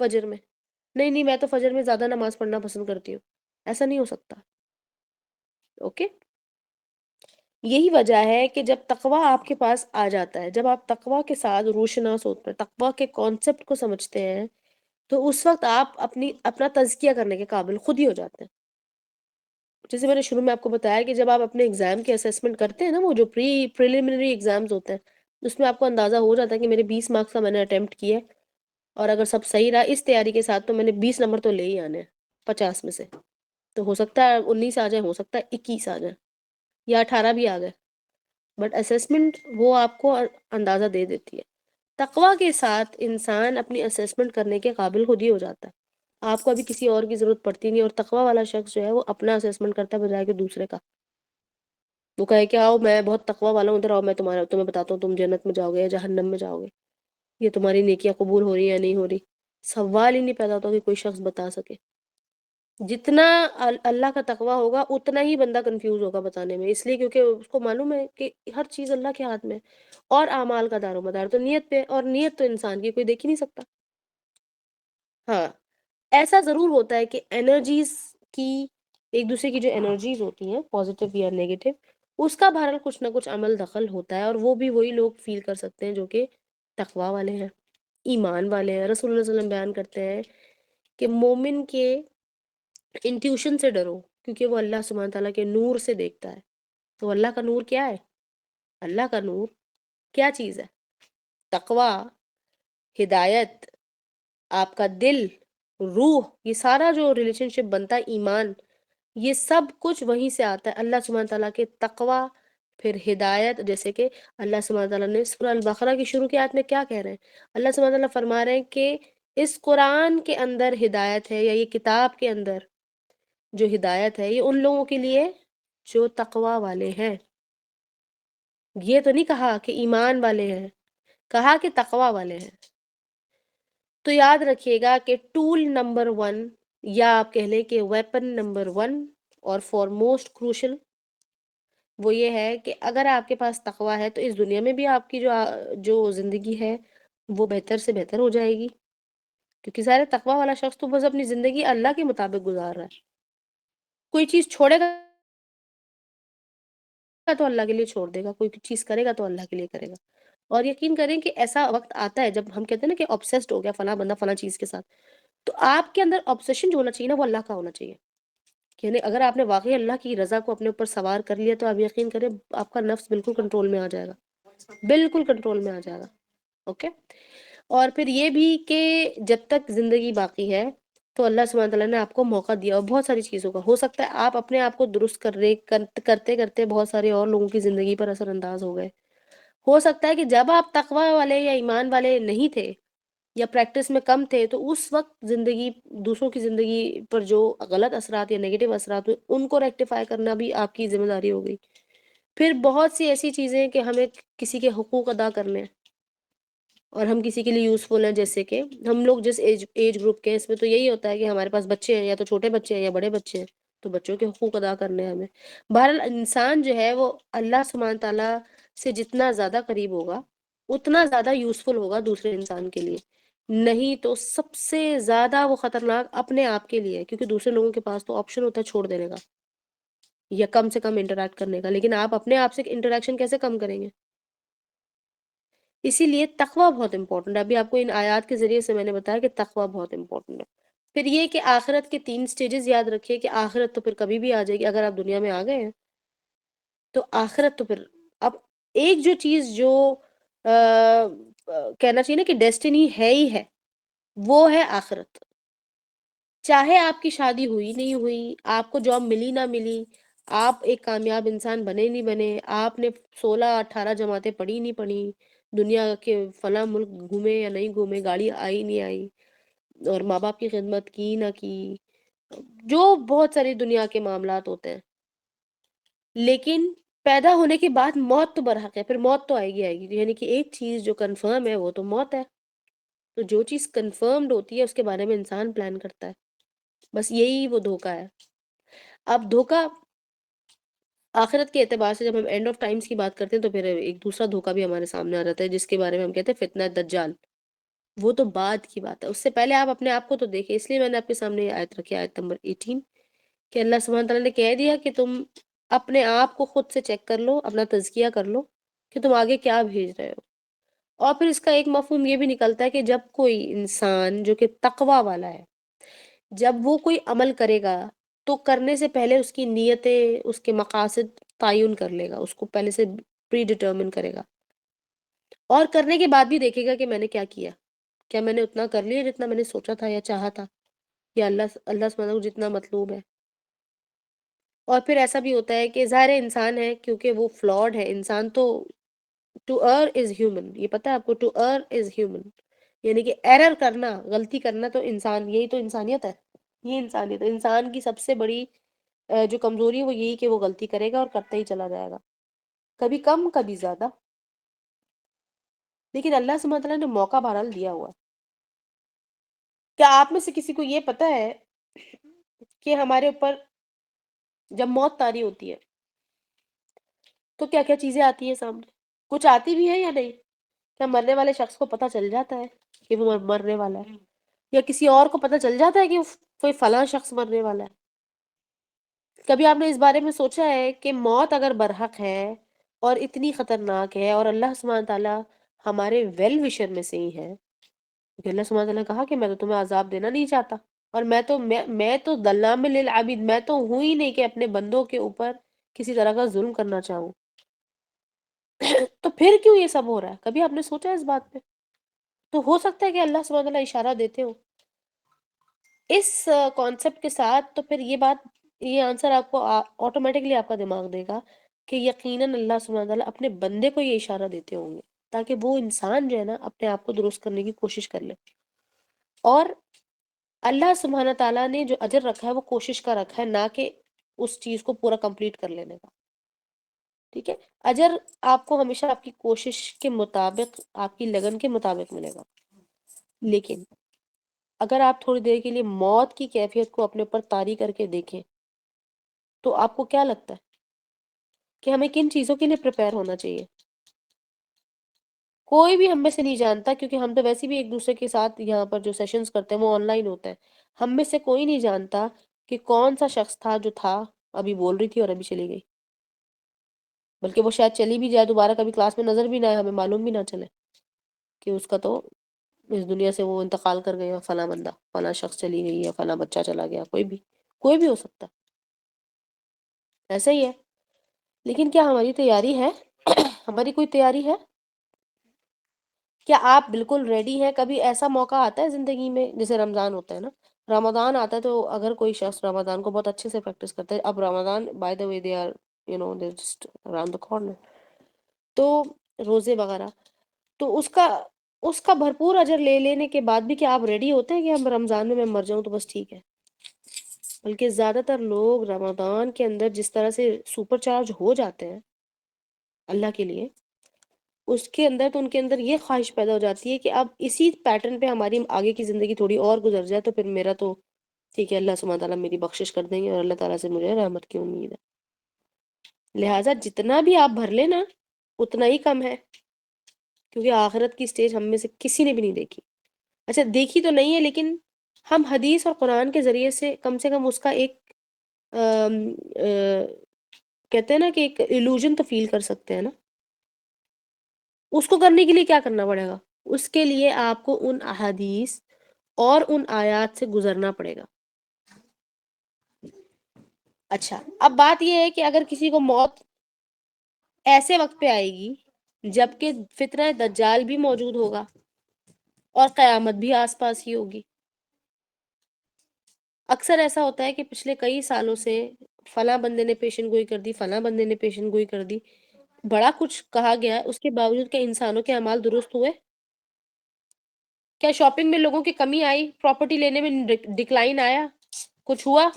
[SPEAKER 1] فجر میں. نہیں میں تو فجر میں زیادہ نماز پڑھنا پسند کرتی ہوں، ایسا نہیں ہو سکتا. اوکے. یہی وجہ ہے کہ جب تقوی آپ کے پاس آ جاتا ہے، جب آپ تقوی کے ساتھ روشناس ہوتے ہیں، تقوی کے کانسیپٹ کو سمجھتے ہیں، تو اس وقت آپ اپنا تزکیہ کرنے کے قابل خود ہی ہو جاتے ہیں. جیسے میں نے شروع میں آپ کو بتایا کہ جب آپ اپنے ایگزام کے اسیسمنٹ کرتے ہیں نا، وہ جو پریلیمنری ایگزامز ہوتے ہیں، اس میں آپ کو اندازہ ہو جاتا ہے کہ میرے 20 مارکس کا میں نے اٹیمپٹ کیا ہے اور اگر سب صحیح رہا اس تیاری کے ساتھ تو میں نے 20 نمبر تو لے ہی آنے ہیں 50 میں سے. تو ہو سکتا ہے 19 آ جائے، ہو سکتا ہے 21 آ جائے یا 18 بھی آ گئے، بٹ اسیسمنٹ وہ آپ کو اندازہ دے دیتی ہے. تقوی کے ساتھ انسان اپنی اسیسمنٹ کرنے کے قابل خود ہی ہو جاتا ہے. آپ کو ابھی کسی اور کی ضرورت پڑتی نہیں، اور تقوی والا شخص جو ہے وہ اپنا اسیسمنٹ کرتا ہے بجائے کہ دوسرے کا. وہ کہے کہ آؤ میں بہت تقوی والا ہوں، ادھر آؤ میں تمہیں بتاتا ہوں تم جنت میں جاؤ گے یا جہنم میں جاؤ گے، یہ تمہاری نیکیاں قبول ہو رہی ہیں یا نہیں ہو رہی. سوال ہی نہیں پیدا ہوتا کہ کوئی شخص بتا سکے. جتنا اللہ کا تقوی ہوگا اتنا ہی بندہ کنفیوز ہوگا بتانے میں، اس لیے کیونکہ اس کو معلوم ہے کہ ہر چیز اللہ کے ہاتھ میں، اور اعمال کا دار و مدار تو نیت پہ، اور نیت تو انسان کی کوئی دیکھ ہی نہیں سکتا. ہاں ایسا ضرور ہوتا ہے کہ انرجیز کی، ایک دوسرے کی جو انرجیز ہوتی ہیں پازیٹیو یا نیگیٹو، اس کا بہرحال کچھ نہ کچھ عمل دخل ہوتا ہے، اور وہ بھی وہی لوگ فیل کر سکتے ہیں جو کہ تقوی والے ہیں، ایمان والے ہیں. رسول اللہ صلی اللہ علیہ وسلم بیان کرتے ہیں کہ مومن کے انٹیوشن سے ڈرو کیونکہ وہ اللہ سبحانہ تعالیٰ کے نور سے دیکھتا ہے. تو اللہ کا نور کیا ہے؟ اللہ کا نور کیا چیز ہے؟ تقوی، ہدایت، آپ کا دل، روح، یہ سارا جو ریلیشن شپ بنتا ہے، ایمان، یہ سب کچھ وہیں سے آتا ہے اللہ سبحانہ تعالیٰ کے تقوی. پھر ہدایت، جیسے کہ اللہ سبحانہ تعالیٰ نے سورہ البقرہ کی شروع کی آیت میں کیا کہہ رہے ہیں؟ اللہ سبحانہ تعالیٰ فرما رہے ہیں کہ اس قرآن کے اندر ہدایت ہے، یا یہ کتاب کے اندر جو ہدایت ہے یہ ان لوگوں کے لیے جو تقوی والے ہیں. یہ تو نہیں کہا کہ ایمان والے ہیں، کہا کہ تقوی والے ہیں. تو یاد رکھیے گا کہ ٹول نمبر 1، یا آپ کہہ لیں کہ ویپن نمبر 1 اور فار موسٹ کروشل، وہ یہ ہے کہ اگر آپ کے پاس تقوی ہے تو اس دنیا میں بھی آپ کی جو زندگی ہے وہ بہتر سے بہتر ہو جائے گی، کیونکہ ظاہر تقوی والا شخص تو بس اپنی زندگی اللہ کے مطابق گزار رہا ہے. کوئی چیز چھوڑے گا تو اللہ کے لیے چھوڑ دے گا، کوئی چیز کرے گا تو اللہ کے لیے کرے گا. اور یقین کریں کہ ایسا وقت آتا ہے جب ہم کہتے ہیں نا کہ obsessed ہو گیا فلاں بندہ فلاں چیز کے ساتھ، تو آپ کے اندر obsession جو ہونا چاہیے نا وہ اللہ کا ہونا چاہیے. یعنی اگر آپ نے واقعی اللہ کی رضا کو اپنے اوپر سوار کر لیا تو آپ یقین کریں آپ کا نفس بالکل کنٹرول میں آ جائے گا، بالکل کنٹرول میں آ جائے گا. اوکے. اور پھر یہ بھی کہ جب تک زندگی باقی ہے تو اللہ سبحانہ تعالیٰ نے آپ کو موقع دیا، اور بہت ساری چیزوں کا ہو سکتا ہے آپ اپنے آپ کو درست کرتے کرتے بہت سارے اور لوگوں کی زندگی پر اثر انداز ہو گئے. ہو سکتا ہے کہ جب آپ تقوی والے یا ایمان والے نہیں تھے یا پریکٹس میں کم تھے تو اس وقت دوسروں کی زندگی پر جو غلط اثرات یا نیگیٹو اثرات ہوئے ان کو ریکٹیفائی کرنا بھی آپ کی ذمہ داری ہو گئی. پھر بہت سی ایسی چیزیں کہ ہمیں کسی کے حقوق ادا کرنے ہیں اور ہم کسی کے لیے یوزفل ہیں، جیسے کہ ہم لوگ جس ایج گروپ کے ہیں اس میں تو یہی ہوتا ہے کہ ہمارے پاس بچے ہیں، یا تو چھوٹے بچے ہیں یا بڑے بچے ہیں، تو بچوں کے حقوق ادا کرنے ہیں ہمیں. بہرحال انسان جو ہے وہ اللہ سبحانہ تعالیٰ سے جتنا زیادہ قریب ہوگا اتنا زیادہ یوزفل ہوگا دوسرے انسان کے لیے. نہیں تو سب سے زیادہ وہ خطرناک اپنے آپ کے لیے ہے، کیونکہ دوسرے لوگوں کے پاس تو آپشن ہوتا ہے چھوڑ دینے کا یا کم سے کم انٹریکٹ کرنے کا، لیکن آپ اپنے آپ سے انٹریکشن کیسے کم کریں گے؟ اسی لیے تقوی بہت امپورٹنٹ ہے. ابھی آپ کو ان آیات کے ذریعے سے میں نے بتایا کہ تقوی بہت امپورٹنٹ ہے. پھر یہ کہ آخرت کے 3 سٹیجز یاد رکھیے کہ آخرت تو پھر کبھی بھی آ جائے گی. اگر آپ دنیا میں آ گئے ہیں تو آخرت تو پھر اب ایک جو چیز جو کہنا چاہیے نا کہ ڈیسٹینی ہے ہی ہے، وہ ہے آخرت. چاہے آپ کی شادی ہوئی نہیں ہوئی، آپ کو جاب ملی نہ ملی، آپ ایک کامیاب انسان بنے نہیں بنے، آپ نے 16-18 جماعتیں پڑھی نہیں پڑھی، دنیا کے فلاں ملک گھومے یا نہیں گھومے، گاڑی آئی نہیں آئی، اور ماں باپ کی خدمت کی نہ کی، جو بہت ساری دنیا کے معاملات ہوتے ہیں، لیکن پیدا ہونے کے بعد موت تو برحق ہے. پھر موت تو آئے گی، یعنی کہ ایک چیز جو کنفرم ہے وہ تو موت ہے. تو جو چیز کنفرمڈ ہوتی ہے اس کے بارے میں انسان پلان کرتا ہے. بس یہی وہ دھوکا ہے. اب دھوکا آخرت کے اعتبار سے جب ہم اینڈ آف ٹائمز کی بات کرتے ہیں تو پھر ایک دوسرا دھوکا بھی ہمارے سامنے آ جاتا ہے، جس کے بارے میں ہم کہتے ہیں فتنہ دجال. وہ تو بعد کی بات ہے، اس سے پہلے آپ اپنے آپ کو تو دیکھیں. اس لیے میں نے آپ کے سامنے یہ آیت رکھی، آیت نمبر 18، کہ اللہ سبحانہ تعالیٰ نے کہہ دیا کہ تم اپنے آپ کو خود سے چیک کر لو، اپنا تزکیہ کر لو کہ تم آگے کیا بھیج رہے ہو. اور پھر اس کا ایک مفہوم یہ بھی نکلتا ہے کہ جب کوئی انسان جو کہ تقوی والا ہے، جب وہ کوئی عمل کرے گا تو کرنے سے پہلے اس کی نیتیں، اس کے مقاصد تعین کر لے گا، اس کو پہلے سے پری ڈٹرمن کرے گا، اور کرنے کے بعد بھی دیکھے گا کہ میں نے کیا کیا. کیا میں نے اتنا کر لیا جتنا میں نے سوچا تھا یا چاہا تھا، یا اللہ سبحانہ کو جتنا مطلوب ہے. اور پھر ایسا بھی ہوتا ہے کہ ظاہر انسان ہے، کیونکہ وہ فلاڈ ہے انسان، تو ٹو ار از ہیومن. یہ پتہ ہے آپ کو، ٹو ار از ہیومن، یعنی کہ ایرر کرنا، غلطی کرنا تو انسان، یہی تو انسانیت ہے. یہ انسانیت ہے. انسان کی سب سے بڑی جو کمزوری ہے وہ یہی کہ وہ غلطی کرے گا اور کرتا ہی چلا جائے گا، کبھی کم کبھی زیادہ. لیکن اللہ سبحانہ تعالیٰ نے موقع بہرحال دیا ہوا ہے. کیا آپ میں سے کسی کو یہ پتہ ہے کہ ہمارے اوپر جب موت طاری ہوتی ہے تو کیا کیا چیزیں آتی ہیں سامنے؟ کچھ آتی بھی ہیں یا نہیں؟ کیا مرنے والے شخص کو پتہ چل جاتا ہے کہ وہ مرنے والا ہے، یا کسی اور کو پتہ چل جاتا ہے کہ کوئی فلاں شخص مرنے والا ہے؟ کبھی آپ نے اس بارے میں سوچا ہے کہ موت اگر برحق ہے اور اتنی خطرناک ہے، اور اللہ سبحانہ تعالیٰ ہمارے ویل وشر میں سے ہی ہے، کیونکہ اللہ سبحانہ تعالیٰ نے کہا کہ میں تو تمہیں عذاب دینا نہیں چاہتا، اور میں تو ظلام للعبید، میں تو ہوں ہی نہیں کہ اپنے بندوں کے اوپر کسی طرح کا ظلم کرنا چاہوں. تو پھر کیوں یہ سب ہو رہا ہے؟ کبھی آپ نے سوچا اس بات پہ؟ تو ہو سکتا ہے کہ اللہ سبحانہ تعالیٰ اشارہ دیتے ہو اس کانسیپٹ کے ساتھ. تو پھر یہ بات، یہ آنسر آپ کو آٹومیٹکلی آپ کا دماغ دے گا کہ یقیناً اللہ سبحانہ تعالیٰ اپنے بندے کو یہ اشارہ دیتے ہوں گے تاکہ وہ انسان جو ہے نا اپنے آپ کو درست کرنے کی کوشش کر لے. اور اللہ سبحانہ تعالیٰ نے جو اجر رکھا ہے وہ کوشش کا رکھا ہے، نہ کہ اس چیز کو پورا کمپلیٹ کر لینے کا. ٹھیک ہے، اجر آپ کو ہمیشہ آپ کی کوشش کے مطابق، آپ کی لگن کے مطابق ملے گا. لیکن اگر آپ تھوڑی دیر کے لیے موت کی کیفیت کو اپنے اوپر طاری کر کے دیکھیں تو آپ کو کیا لگتا ہے کہ ہمیں کن چیزوں کے لیے پریپئر ہونا چاہیے؟ کوئی بھی ہم میں سے نہیں جانتا، کیونکہ ہم تو ویسے بھی ایک دوسرے کے ساتھ یہاں پر جو سیشنز کرتے ہیں وہ آن لائن ہوتے ہیں. ہم میں سے کوئی نہیں جانتا کہ کون سا شخص تھا جو تھا، ابھی بول رہی تھی اور ابھی چلی گئی، بلکہ وہ شاید چلی بھی جائے دوبارہ کبھی کلاس میں نظر بھی نہ آئے، ہمیں معلوم بھی نہ چلے کہ اس کا تو اس دنیا سے وہ انتقال کر گیا، فلاں بندہ، فلاں شخص چلی گئی، یا فلاں بچہ چلا گیا. کوئی بھی ہو سکتا ہے، ایسا ہی ہے. لیکن کیا ہماری تیاری ہے؟ ہماری کوئی تیاری ہے؟ کیا آپ بالکل ریڈی ہیں؟ کبھی ایسا موقع آتا ہے زندگی میں، جیسے رمضان ہوتا ہے نا، رمضان آتا ہے تو اگر کوئی شخص رمضان کو بہت اچھے سے پریکٹس کرتا ہے، اب Ramzan by the way they are they just around the corner, تو روزے وغیرہ، تو اس کا بھرپور اجر لے لینے کے بعد بھی کیا آپ ریڈی ہوتے ہیں کہ اب رمضان میں مر جاؤں تو بس ٹھیک ہے؟ بلکہ زیادہ تر لوگ رمضان کے اندر جس طرح سے سپر چارج ہو جاتے ہیں اللہ کے لیے، اس کے اندر تو ان کے اندر یہ خواہش پیدا ہو جاتی ہے کہ اب اسی پیٹرن پہ ہماری آگے کی زندگی تھوڑی اور گزر جائے تو پھر میرا تو ٹھیک ہے، اللہ سبحانہ تعالیٰ میری بخشش کر دیں گے، اور اللہ تعالیٰ سے مجھے رحمت کی امید ہے. لہٰذا جتنا بھی آپ بھر لیں نا اتنا ہی کم ہے. کیونکہ آخرت کی اسٹیج ہم میں سے کسی نے بھی نہیں دیکھی. اچھا دیکھی تو نہیں ہے، لیکن ہم حدیث اور قرآن کے ذریعے سے کم اس کا ایک آم، آ، کہتے ہیں نا کہ ایک ایلوژن تو فیل کر سکتے ہیں نا. اس کو کرنے کے لیے کیا کرنا پڑے گا؟ اس کے لیے آپ کو ان احادیث اور ان آیات سے گزرنا پڑے گا. اچھا اب بات یہ ہے کہ اگر کسی کو موت ایسے وقت پہ آئے گی جبکہ فتنہ دجال بھی موجود ہوگا اور قیامت بھی آس پاس ہی ہوگی. اکثر ایسا ہوتا ہے کہ پچھلے کئی سالوں سے فلاں بندے نے پیشن گوئی کر دی، فلاں بندے نے پیشن گوئی کر دی، بڑا کچھ کہا گیا ہے، اس کے باوجود کیا انسانوں کے اعمال درست ہوئے؟ کیا شاپنگ میں لوگوں کی کمی آئی؟ پراپرٹی لینے میں ڈکلائن آیا؟ کچھ ہوا؟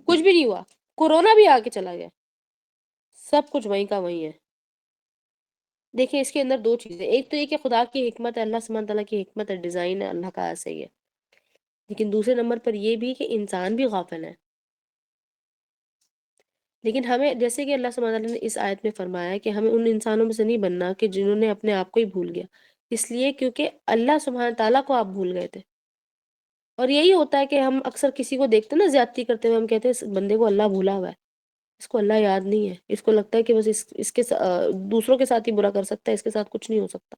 [SPEAKER 1] کچھ بھی نہیں ہوا. کورونا بھی آ کے چلا گیا، سب کچھ وہیں کا وہیں ہے. دیکھیں اس کے اندر دو چیزیں، ایک تو یہ کہ خدا کی حکمت ہے، اللہ سبحانہ تعالیٰ کی حکمت ہے، ڈیزائن ہے اللہ کا، ایسے ہی ہے. لیکن دوسرے نمبر پر یہ بھی کہ انسان بھی غافل ہے. لیکن ہمیں جیسے کہ اللہ سبحانہ تعالیٰ نے اس آیت میں فرمایا ہے کہ ہمیں ان انسانوں میں سے نہیں بننا کہ جنہوں نے اپنے آپ کو ہی بھول گیا. اس لیے کیونکہ اللہ سبحانہ تعالیٰ کو آپ بھول گئے تھے. اور یہی ہوتا ہے کہ ہم اکثر کسی کو دیکھتے ہیں نا زیادتی کرتے ہوئے، ہم کہتے ہیں اس بندے کو اللہ بھولا ہوا ہے، اس کو اللہ یاد نہیں ہے، اس کو لگتا ہے کہ بس اس کے دوسروں کے ساتھ ہی برا کر سکتا ہے، اس کے ساتھ کچھ نہیں ہو سکتا.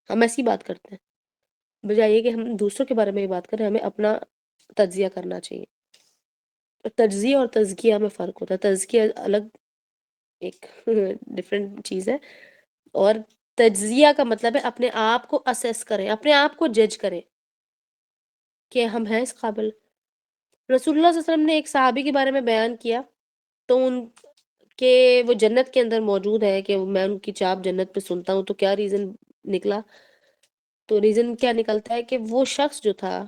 [SPEAKER 1] ہم ایسی بات کرتے ہیں بجائے یہ کہ ہم دوسروں کے بارے میں یہ بات کریں. ہمیں اپنا تجزیہ کرنا چاہیے. تجزیہ اور تزکیہ میں فرق ہوتا ہے. تزکیہ الگ ایک ڈفرینٹ چیز ہے، اور تجزیہ کا مطلب ہے اپنے آپ کو اسیس کریں، اپنے آپ کو جج کریں کہ ہم ہیں اس قابل. رسول اللہ صلی اللہ علیہ وسلم نے ایک صحابی کے بارے میں بیان کیا تو ان کہ وہ جنت کے اندر موجود ہے، کہ میں ان کی چاپ جنت پہ سنتا ہوں. تو کیا ریزن نکلا؟ تو ریزن کیا نکلتا ہے کہ وہ شخص جو تھا،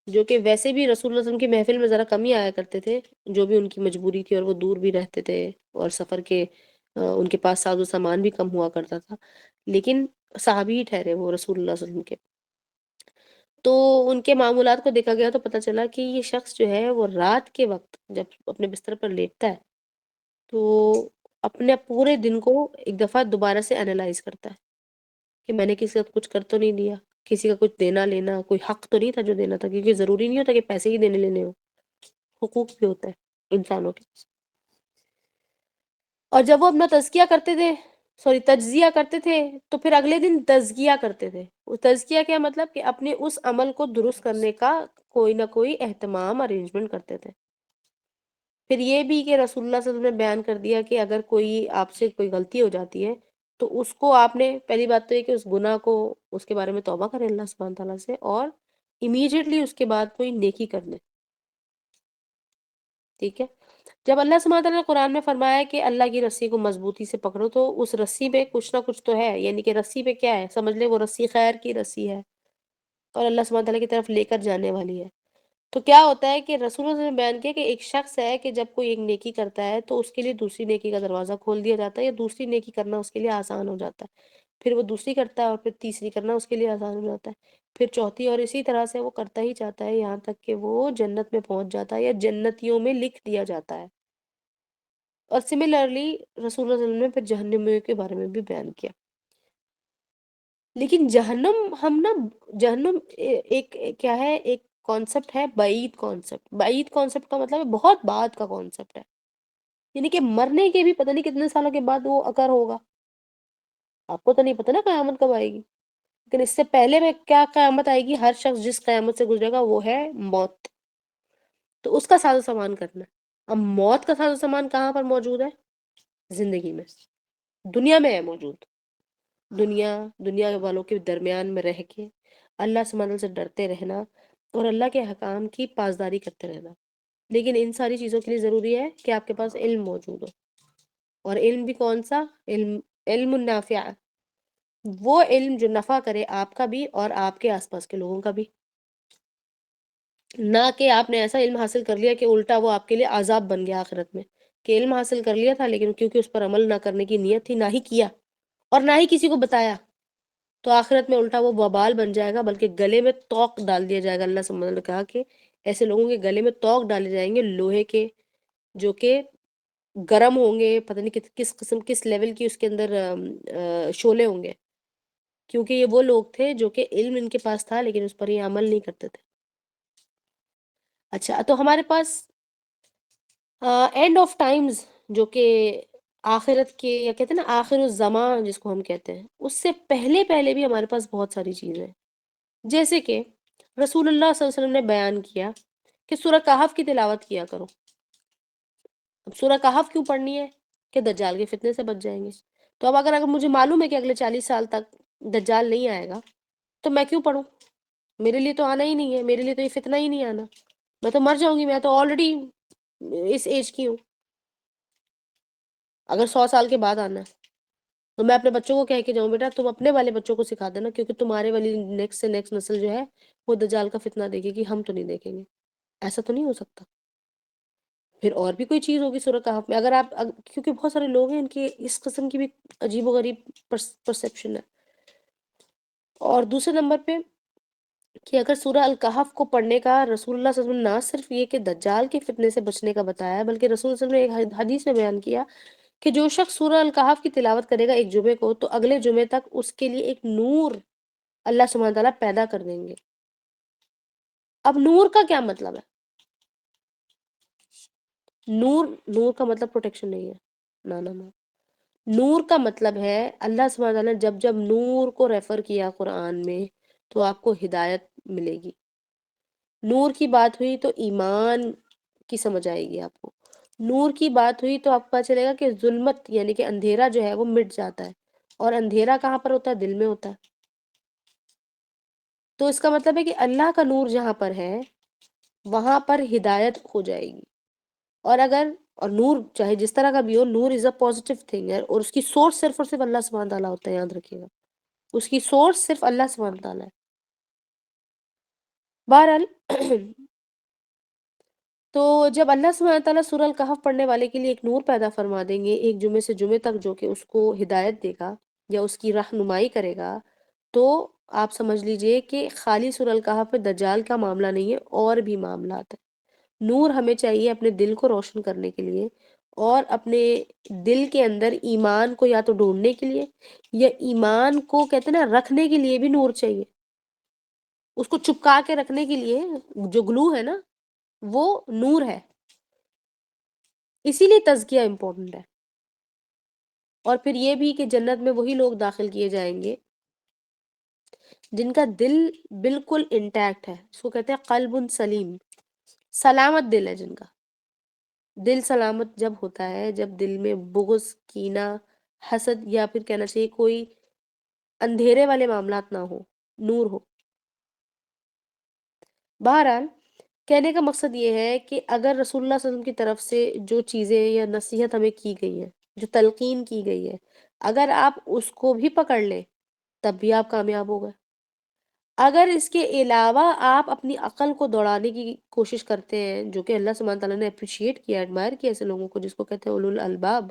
[SPEAKER 1] جو کہ ویسے بھی رسول اللہ صلی اللہ علیہ وسلم کی محفل میں ذرا کم ہی آیا کرتے تھے، جو بھی ان کی مجبوری تھی، اور وہ دور بھی رہتے تھے، اور سفر کے ان کے پاس ساز و سامان بھی کم ہوا کرتا تھا، لیکن صحابی ہی ٹھہرے وہ رسول اللہ صلی اللہ علیہ وسلم کے. تو ان کے معمولات کو دیکھا گیا تو پتہ چلا کہ یہ شخص جو ہے وہ رات کے وقت جب اپنے بستر پر لیٹتا ہے تو اپنے پورے دن کو ایک دفعہ دوبارہ سے انالائز کرتا ہے کہ میں نے کسی کا کچھ کر تو نہیں دیا، کسی کا کچھ دینا لینا، کوئی حق تو نہیں تھا جو دینا تھا، کیونکہ ضروری نہیں ہوتا کہ پیسے ہی دینے لینے ہو، حقوق بھی ہوتا ہے انسانوں کے. اور جب وہ اپنا تزکیہ کرتے تھے، سوری تجزیہ کرتے تھے، تو پھر اگلے دن تزکیہ کرتے تھے. وہ تزکیہ کیا مطلب کہ اپنے اس عمل کو درست کرنے کا کوئی نہ کوئی اہتمام ارینجمنٹ کرتے تھے. پھر یہ بھی کہ رسول اللہ صلی اللہ علیہ وسلم نے بیان کر دیا کہ اگر کوئی آپ سے کوئی غلطی ہو جاتی ہے تو اس کو آپ نے پہلی بات تو یہ کہ اس گناہ کو، اس کے بارے میں توبہ کریں اللہ سبحانہ تعالیٰ سے، اور امیڈیٹلی اس کے بعد کوئی نیکی کر لیں. ٹھیک ہے. جب اللہ سبحانہ تعالیٰ نے قرآن میں فرمایا ہے کہ اللہ کی رسی کو مضبوطی سے پکڑو، تو اس رسی پہ کچھ نہ کچھ تو ہے، یعنی کہ رسی پہ کیا ہے؟ سمجھ لے وہ رسی خیر کی رسی ہے اور اللہ سبحانہ تعالیٰ کی طرف لے کر جانے والی ہے. تو کیا ہوتا ہے کہ رسول اللہ صلی اللہ علیہ وسلم نے بیان کیا کہ ایک شخص ہے کہ جب کوئی ایک نیکی کرتا ہے تو اس کے لیے دوسری نیکی کا دروازہ کھول دیا جاتا ہے، یا دوسری نیکی کرنا اس کے لیے آسان ہو جاتا ہے. پھر وہ دوسری کرتا ہے اور پھر تیسری کرنا اس کے لیے آسان ہو جاتا ہے، پھر چوتھی، اور اسی طرح سے وہ کرتا ہی جاتا ہے یہاں تک کہ وہ جنت میں پہنچ جاتا ہے یا جنتیوں میں لکھ دیا جاتا ہے. اور سملرلی رسول اللہ صلی اللہ علیہ وسلم نے پھر جہنمیوں کے بارے میں بھی بیان کیا. لیکن جہنم ہم نا، جہنم کیا ہے، ایک کانسیپٹ ہے بعید کانسیپٹ. بعید کانسیپٹ کا مطلب ہے بہت بعد کا کانسیپٹ ہے، یعنی کہ مرنے کے بھی پتہ نہیں کتنے سالوں کے بعد وہ اکر ہوگا. آپ کو تو نہیں پتہ نا قیامت کب آئے گی، لیکن اس سے پہلے میں کیا قیامت آئے گی، ہر شخص جس قیامت سے گزرے گا وہ ہے موت. تو اس کا ساز و سامان کرنا ہے. اب موت کا ساز و سامان کہاں پر موجود ہے؟ زندگی میں، دنیا میں ہے موجود. دنیا والوں کے درمیان میں رہ کے اللہ سبحانہ سے ڈرتے رہنا اور اللہ کے حکام کی پاسداری کرتے رہنا. لیکن ان ساری چیزوں کے لیے ضروری ہے کہ آپ کے پاس علم موجود ہو. اور علم بھی کون سا علم؟ علم النافع، وہ علم جو نفع کرے آپ کا بھی اور آپ کے آس پاس کے لوگوں کا بھی. نہ کہ آپ نے ایسا علم حاصل کر لیا کہ الٹا وہ آپ کے لیے عذاب بن گیا آخرت میں، کہ علم حاصل کر لیا تھا لیکن کیونکہ اس پر عمل نہ کرنے کی نیت تھی، نہ ہی کیا اور نہ ہی کسی کو بتایا، تو آخرت میں الٹا وہ وبال بن جائے گا، بلکہ گلے میں توق ڈال دیا جائے گا. اللہ سبحانہ نے کہا کہ ایسے لوگوں کے گلے میں توق ڈالے جائیں گے لوہے کے، جو کہ گرم ہوں گے، پتہ نہیں کس قسم کس لیول کی اس کے اندر شعلے ہوں گے، کیونکہ یہ وہ لوگ تھے جو کہ علم ان کے پاس تھا لیکن اس پر یہ عمل نہیں کرتے تھے. اچھا، تو ہمارے پاس اینڈ آف ٹائمز جو کہ آخرت کے، یا کہتے ہیں نا آخر الزماں جس کو ہم کہتے ہیں، اس سے پہلے پہلے بھی ہمارے پاس بہت ساری چیزیں ہیں. جیسے کہ رسول اللہ صلی اللہ علیہ وسلم نے بیان کیا کہ سورہ کہف کی تلاوت کیا کرو. اب سورہ کہف کیوں پڑھنی ہے؟ کہ دجال کے فتنے سے بچ جائیں گے. تو اب اگر مجھے معلوم ہے کہ اگلے 40 سال تک دجال نہیں آئے گا تو میں کیوں پڑھوں؟ میرے لیے تو آنا ہی نہیں ہے، میرے لیے تو یہ فتنہ ہی نہیں آنا. میں تو مر جاؤں گی، میں تو آلریڈی اس ایج کی ہوں. اگر 100 سال کے بعد آنا ہے تو میں اپنے بچوں کو کہہ کے جاؤں بیٹا تم اپنے والے بچوں کو سکھا دینا، کیونکہ تمہارے والی نیکسٹ سے نیکسٹ نسل جو ہے وہ دجال کا فتنہ دیکھے گی، ہم تو نہیں دیکھیں گے. ایسا تو نہیں ہو سکتا. پھر اور بھی کوئی چیز ہوگی سورہ کہف میں. اگر آپ کیونکہ بہت سارے لوگ ہیں ان کی اس قسم کی بھی عجیب و غریب پرسیپشن ہے. اور دوسرے نمبر پہ کہ اگر سورہ الکہف کو پڑھنے کا رسول اللہ صلی اللہ علیہ وسلم نہ صرف یہ کہ دجال کے فتنے سے بچنے کا بتایا ہے، بلکہ رسول صلی اللہ علیہ وسلم نے ایک حدیث میں بیان کیا کہ جو شخص سورہ الکہف کی تلاوت کرے گا ایک جمعے کو تو اگلے جمعے تک اس کے لیے ایک نور اللہ سبحانہ تعالیٰ پیدا کر دیں گے. اب نور کا کیا مطلب ہے؟ نور کا مطلب پروٹیکشن نہیں ہے. نہ. نور کا مطلب ہے اللہ سبحانہ تعالیٰ نے جب جب نور کو ریفر کیا قرآن میں تو آپ کو ہدایت ملے گی. نور کی بات ہوئی تو ایمان کی سمجھ آئے گی آپ کو. نور کی بات ہوئی تو آپ کو پتہ چلے گا کہ ظلمت یعنی کہ اندھیرا جو ہے وہ مٹ جاتا ہے. اور اندھیرا کہاں پر ہوتا ہے؟ دل میں ہوتا ہے. تو اس کا مطلب ہے کہ اللہ کا نور جہاں پر ہے وہاں پر ہدایت ہو جائے گی. اور نور چاہے جس طرح کا بھی ہو، نور از اے پازیٹیو تھنگ ہے، اور اس کی سورس صرف اور صرف اللہ سبحانہ تعالیٰ ہوتا ہے. یاد رکھیے گا، اس کی سورس صرف اللہ سبحانہ تعالیٰ ہے. بہرحال تو جب اللہ سبحانہ تعالیٰ سورہ الکہف پڑھنے والے کے لیے ایک نور پیدا فرما دیں گے ایک جمعے سے جمعے تک، جو کہ اس کو ہدایت دے گا یا اس کی رہنمائی کرے گا، تو آپ سمجھ لیجئے کہ خالی سورہ الکہف پہ دجال کا معاملہ نہیں ہے، اور بھی معاملات ہیں. نور ہمیں چاہیے اپنے دل کو روشن کرنے کے لیے، اور اپنے دل کے اندر ایمان کو یا تو ڈھونڈنے کے لیے یا ایمان کو کہتے ہیں نا رکھنے کے لیے بھی نور چاہیے. اس کو چپکا کے رکھنے کے لیے جو گلو ہے نا وہ نور ہے. اسی لیے تزکیہ امپورٹنٹ ہے. اور پھر یہ بھی کہ جنت میں وہی لوگ داخل کیے جائیں گے جن کا دل بالکل انٹیکٹ ہے. اس کو کہتے ہیں قلب سلیم، سلامت دل ہے جن کا. دل سلامت جب ہوتا ہے جب دل میں بغض، کینہ، حسد، یا پھر کہنا چاہیے کوئی اندھیرے والے معاملات نہ ہو، نور ہو. بہرحال کہنے کا مقصد یہ ہے کہ اگر رسول اللہ صلی اللہ علیہ وسلم کی طرف سے جو چیزیں یا نصیحت ہمیں کی گئی ہے، جو تلقین کی گئی ہے، اگر آپ اس کو بھی پکڑ لیں تب بھی آپ کامیاب ہو گئے. اگر اس کے علاوہ آپ اپنی عقل کو دوڑانے کی کوشش کرتے ہیں، جو کہ اللہ سبحانہ تعالیٰ نے اپریشیٹ کیا، ایڈمائر کیا ایسے لوگوں کو جس کو کہتے ہیں اولو الالباب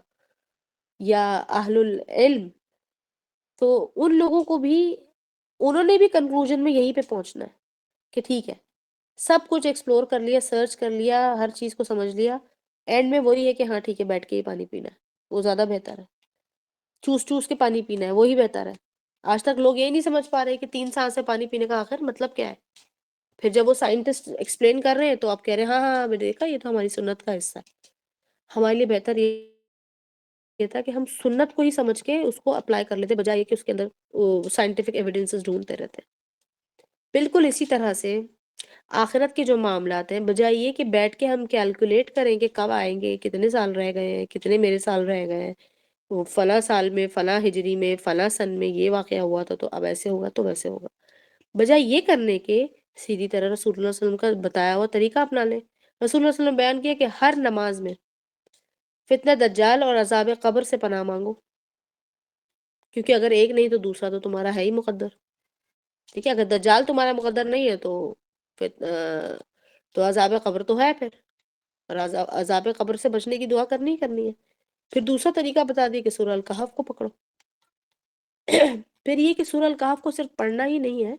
[SPEAKER 1] یا اہل العلم، تو ان لوگوں کو بھی انہوں نے بھی کنکلوژن میں یہیں پہ پہنچنا ہے کہ ٹھیک ہے سب کچھ ایکسپلور کر لیا، سرچ کر لیا، ہر چیز کو سمجھ لیا، اینڈ میں وہی ہے کہ ہاں ٹھیک ہے بیٹھ کے ہی پانی پینا ہے، وہ زیادہ بہتر ہے. چوس چوس کے پانی پینا ہے وہی بہتر ہے. آج تک لوگ یہ نہیں سمجھ پا رہے کہ 3 سال سے پانی پینے کا آخر مطلب کیا ہے. پھر جب وہ سائنٹسٹ ایکسپلین کر رہے ہیں تو آپ کہہ رہے ہیں ہاں ہاں میں نے دیکھا یہ تو ہماری سنت کا حصہ ہے. ہمارے لیے بہتر یہ تھا کہ ہم سنت کو ہی سمجھ کے اس کو اپلائی کر لیتے بجائے کہ اس کے اندر سائنٹیفک ایویڈنسز ڈھونڈتے رہتے. بالکل اسی طرح سے آخرت کے جو معاملات ہیں بجائے یہ کہ بیٹھ کے ہم کیلکولیٹ کریں کہ کب آئیں گے، کتنے سال رہ گئے ہیں، کتنے میرے سال رہ گئے ہیں، فلاں سال میں، فلاں ہجری میں، فلاں سن میں یہ واقعہ ہوا تھا تو اب ایسے ہوگا تو ویسے ہوگا، بجائے یہ کرنے کے سیدھی طرح رسول اللہ صلی اللہ علیہ وسلم کا بتایا ہوا طریقہ اپنا لیں. رسول اللہ صلی اللہ علیہ وسلم بیان کیا کہ ہر نماز میں فتنہ دجال اور عذاب قبر سے پناہ مانگو، کیونکہ اگر ایک نہیں تو دوسرا تو تمہارا ہے ہی مقدر. ٹھیک ہے، اگر دجال تمہارا مقدر نہیں ہے تو عذاب قبر تو ہے پھر، اور عذاب قبر سے بچنے کی دعا کرنی ہی کرنی ہے. پھر دوسرا طریقہ بتا دی کہ سورہ الکہف کو پکڑو. پھر یہ کہ سورہ الکہف کو صرف پڑھنا ہی نہیں ہے،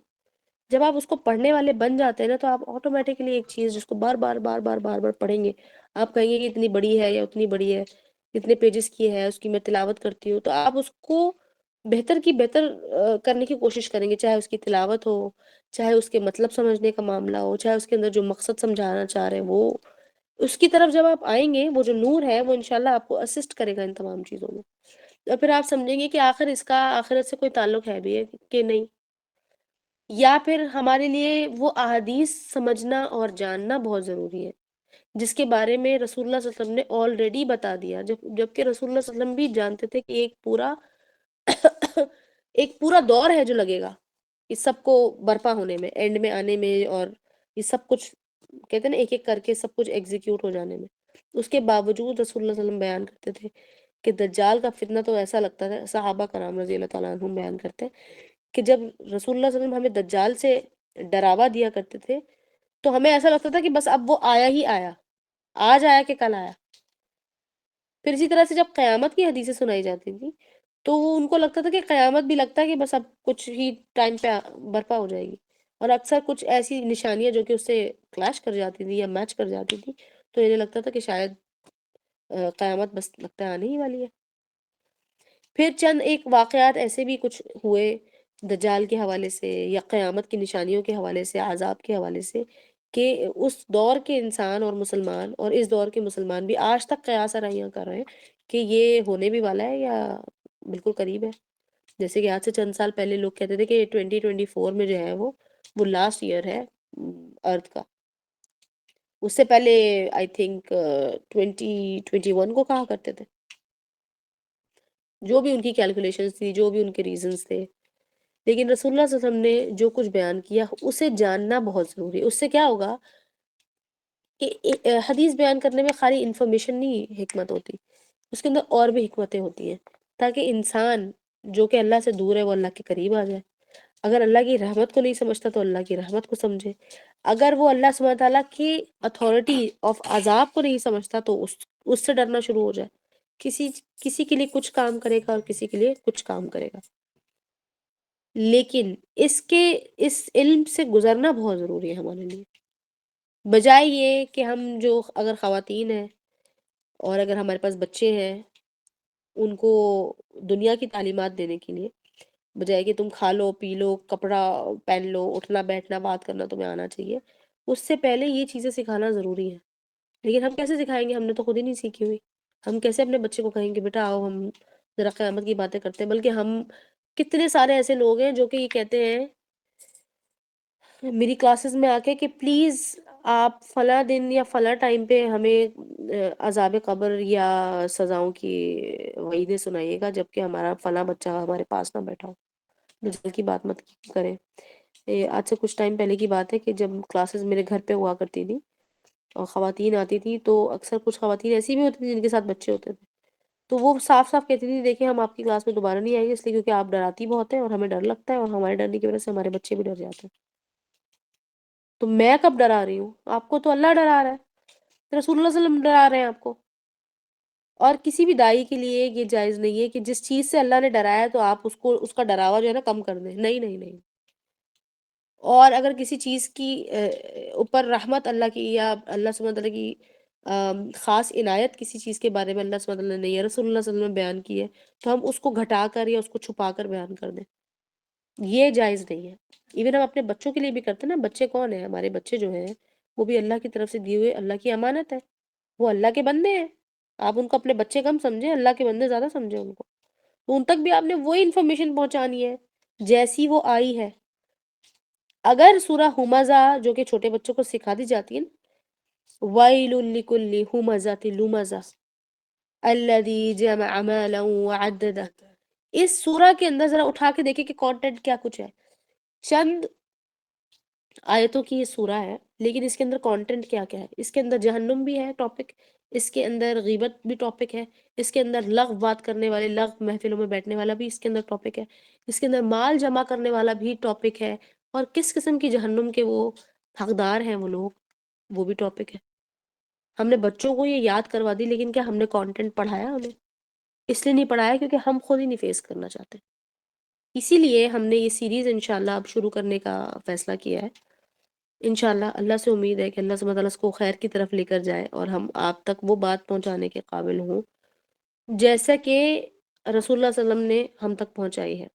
[SPEAKER 1] جب آپ اس کو پڑھنے والے بن جاتے ہیں نا تو آپ آٹومیٹکلی ایک چیز جس کو بار بار بار بار بار بار پڑھیں گے آپ کہیں گے کہ اتنی بڑی ہے یا اتنی بڑی ہے، اتنے پیجز کی ہے، اس کی میں تلاوت کرتی ہوں، تو آپ اس کو بہتر کی بہتر کرنے کی کوشش کریں گے، چاہے اس کی تلاوت ہو، چاہے اس کے مطلب سمجھنے کا معاملہ ہو، چاہے اس کے اندر جو مقصد سمجھانا چاہ رہے ہیں وہ، اس کی طرف جب آپ آئیں گے، وہ جو نور ہے وہ انشاءاللہ آپ کو اسسٹ کرے گا ان تمام چیزوں میں، اور پھر آپ سمجھیں گے کہ آخر اس کا آخرت سے کوئی تعلق ہے بھی ہے کہ نہیں، یا پھر ہمارے لیے وہ احادیث سمجھنا اور جاننا بہت ضروری ہے جس کے بارے میں رسول اللہ صلی اللہ علیہ وسلم نے آلریڈی بتا دیا، جبکہ رسول اللہ صلی اللہ علیہ وسلم بھی جانتے تھے کہ ایک پورا دور ہے جو لگے گا اس سب کو برپا ہونے میں، اینڈ میں آنے میں، اور یہ سب کچھ کہتے ہیں نا ایک ایک کر کے سب کچھ ایگزیکیوٹ ہو جانے میں، اس کے باوجود رسول اللہ صلی اللہ علیہ وسلم بیان کرتے تھے کہ دجال کا فتنہ تو ایسا لگتا تھا، صحابہ کرام رضی اللہ تعالیٰ عنہم بیان کرتے ہیں کہ جب رسول اللہ صلی اللہ علیہ وسلم ہمیں دجال سے ڈراوا دیا کرتے تھے تو ہمیں ایسا لگتا تھا کہ بس اب وہ آیا ہی آیا، آج آیا کہ کل آیا۔ پھر اسی طرح سے جب قیامت کی حدیثیں سنائی جاتی تھی تو وہ ان کو لگتا تھا کہ قیامت بھی لگتا ہے کہ بس اب کچھ ہی ٹائم پہ برپا ہو جائے گی، اور اکثر کچھ ایسی نشانیاں جو کہ اس سے کلیش کر جاتی تھی یا میچ کر جاتی تھی تو انہیں لگتا تھا کہ شاید قیامت بس لگتا ہے آنے ہی والی ہے۔ پھر چند ایک واقعات ایسے بھی کچھ ہوئے دجال کے حوالے سے یا قیامت کی نشانیوں کے حوالے سے، عذاب کے حوالے سے، کہ اس دور کے انسان اور مسلمان اور اس دور کے مسلمان بھی آج تک قیاس آرائیاں کر رہے ہیں کہ یہ ہونے بھی والا ہے یا بالکل قریب ہے۔ جیسے کہ آج سے چند سال پہلے لوگ کہتے تھے کہ 2024 میں جو ہے وہ لاسٹ ایئر ہے ارتھ کا، اس سے پہلے آئی تھنک 2021 کو کہا کرتے تھے، جو بھی ان کی کیلکولیشنز تھی، جو بھی ان کے ریزنز تھے، لیکن رسول اللہ صلی اللہ علیہ وسلم نے جو کچھ بیان کیا اسے جاننا بہت ضروری ہے۔ اس سے کیا ہوگا کہ حدیث بیان کرنے میں خالی انفارمیشن نہیں حکمت ہوتی، اس کے اندر اور بھی حکمتیں ہوتی ہیں تاکہ انسان جو کہ اللہ سے دور ہے وہ اللہ کے قریب آ جائے، اگر اللہ کی رحمت کو نہیں سمجھتا تو اللہ کی رحمت کو سمجھے، اگر وہ اللہ سبحانہ تعالیٰ کی اتھارٹی آف عذاب کو نہیں سمجھتا تو اس سے ڈرنا شروع ہو جائے، کسی کسی کے لیے کچھ کام کرے گا اور کسی کے لیے کچھ کام کرے گا، لیکن اس علم سے گزرنا بہت ضروری ہے ہمارے لیے، بجائے یہ کہ ہم جو اگر خواتین ہیں اور اگر ہمارے پاس بچے ہیں ان کو دنیا کی تعلیمات دینے کے لیے، بجائے کہ تم کھا لو پی لو کپڑا پہن لو اٹھنا بیٹھنا بات کرنا تمہیں آنا چاہیے، اس سے پہلے یہ چیزیں سکھانا ضروری ہے، لیکن ہم کیسے سکھائیں گے؟ ہم نے تو خود ہی نہیں سیکھی ہوئی، ہم کیسے اپنے بچے کو کہیں گے بیٹا آؤ ہم ذرا قیامت کی باتیں کرتے ہیں؟ بلکہ ہم کتنے سارے ایسے لوگ ہیں جو کہ یہ کہتے ہیں میری کلاسز میں آ کے کہ پلیز آپ فلاں دن یا فلاں ٹائم پہ ہمیں عذاب قبر یا سزاؤں کی وعیدیں سنائیے گا جبکہ ہمارا فلاں بچہ ہمارے پاس نہ بیٹھا ہو، دجال کی بات مت کریں۔ آج سے کچھ ٹائم پہلے کی بات ہے کہ جب کلاسز میرے گھر پہ ہوا کرتی تھی اور خواتین آتی تھی تو اکثر کچھ خواتین ایسی بھی ہوتی تھیں جن کے ساتھ بچے ہوتے تھے، تو وہ صاف صاف کہتی تھی دیکھیں ہم آپ کی کلاس میں دوبارہ نہیں آئیں گے اس لیے کیونکہ آپ ڈراتی بہت ہیں اور ہمیں ڈر لگتا ہے اور ہمارے ڈرنے کی وجہ سے ہمارے بچے بھی ڈر جاتے ہیں۔ تو میں کب ڈرا رہی ہوں؟ آپ کو تو اللہ ڈرا رہا ہے، رسول اللہ صلی اللہ علیہ وسلم ڈرا رہے ہیں آپ کو، اور کسی بھی دائی کے لیے یہ جائز نہیں ہے کہ جس چیز سے اللہ نے ڈرایا ہے تو آپ اس کو اس کا ڈراوا جو ہے نا کم کر دیں، نہیں نہیں نہیں۔ اور اگر کسی چیز کی اوپر رحمت اللہ کی یا اللہ سبحانہ تعالیٰ کی خاص عنایت کسی چیز کے بارے میں اللہ سبحانہ تعالیٰ نے یا رسول اللہ صلی اللہ علیہ وسلم نے بیان کی ہے تو ہم اس کو گھٹا کر یا اس کو چھپا کر بیان کر دیں، یہ جائز نہیں ہے۔ ایون ہم اپنے بچوں کے لیے بھی کرتے ہیں نا، بچے کون ہیں؟ ہمارے بچے جو ہیں وہ بھی اللہ کی طرف سے دیے ہوئے اللہ کی امانت ہے، وہ اللہ کے بندے ہیں، آپ ان کو اپنے بچے کم سمجھیں، اللہ کے بندے زیادہ سمجھیں ان کو، تو ان تک بھی آپ نے وہی انفارمیشن پہنچانی ہے جیسی وہ آئی ہے۔ اگر سورہ ہمزہ جو کہ چھوٹے بچوں کو سکھا دی جاتی ہے نا، وَيْلٌ لِكُلِّ ہُمَزَةٍ لُمَزَةٍ الَّذِي جَمَعَ مَالًا وَعَدَّدَهُ، اس سورہ کے اندر ذرا اٹھا کے دیکھیں کہ کانٹینٹ کیا کچھ ہے، چند آیتوں کی یہ سورہ ہے لیکن اس کے اندر کانٹینٹ کیا کیا ہے، اس کے اندر جہنم بھی ہے ٹاپک، اس کے اندر غیبت بھی ٹاپک ہے، اس کے اندر لغو بات کرنے والے لغو محفلوں میں بیٹھنے والا بھی اس کے اندر ٹاپک ہے، اس کے اندر مال جمع کرنے والا بھی ٹاپک ہے، اور کس قسم کی جہنم کے وہ حقدار ہیں وہ لوگ، وہ بھی ٹاپک ہے۔ ہم نے بچوں کو یہ یاد کروا دی لیکن کیا ہم نے کانٹینٹ پڑھایا انہیں؟ اس لیے نہیں پڑھایا کیونکہ ہم خود ہی نہیں فیس کرنا چاہتے، اسی لیے ہم نے یہ سیریز انشاءاللہ اب شروع کرنے کا فیصلہ کیا ہے۔ انشاءاللہ اللہ سے امید ہے کہ اللہ سبحانہ تعالیٰ اس کو خیر کی طرف لے کر جائے اور ہم آپ تک وہ بات پہنچانے کے قابل ہوں جیسا کہ رسول اللہ صلی اللہ علیہ وسلم نے ہم تک پہنچائی ہے،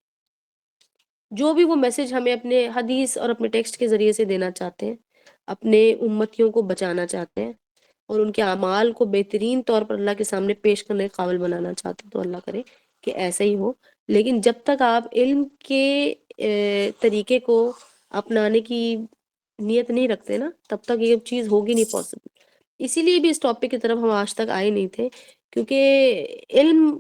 [SPEAKER 1] جو بھی وہ میسج ہمیں اپنے حدیث اور اپنے ٹیکسٹ کے ذریعے سے دینا چاہتے ہیں، اپنے امتیوں کو بچانا چاہتے ہیں اور ان کے اعمال کو بہترین طور پر اللہ کے سامنے پیش کرنے کے قابل بنانا چاہتے ہیں، تو اللہ کرے کہ ایسا ہی ہو۔ لیکن جب تک آپ علم کے طریقے کو اپنانے کی نیت نہیں رکھتے نا، تب تک یہ چیز ہوگی نہیں پاسبل۔ اسی لیے بھی اس ٹاپک کی طرف ہم آج تک آئے نہیں تھے، کیونکہ علم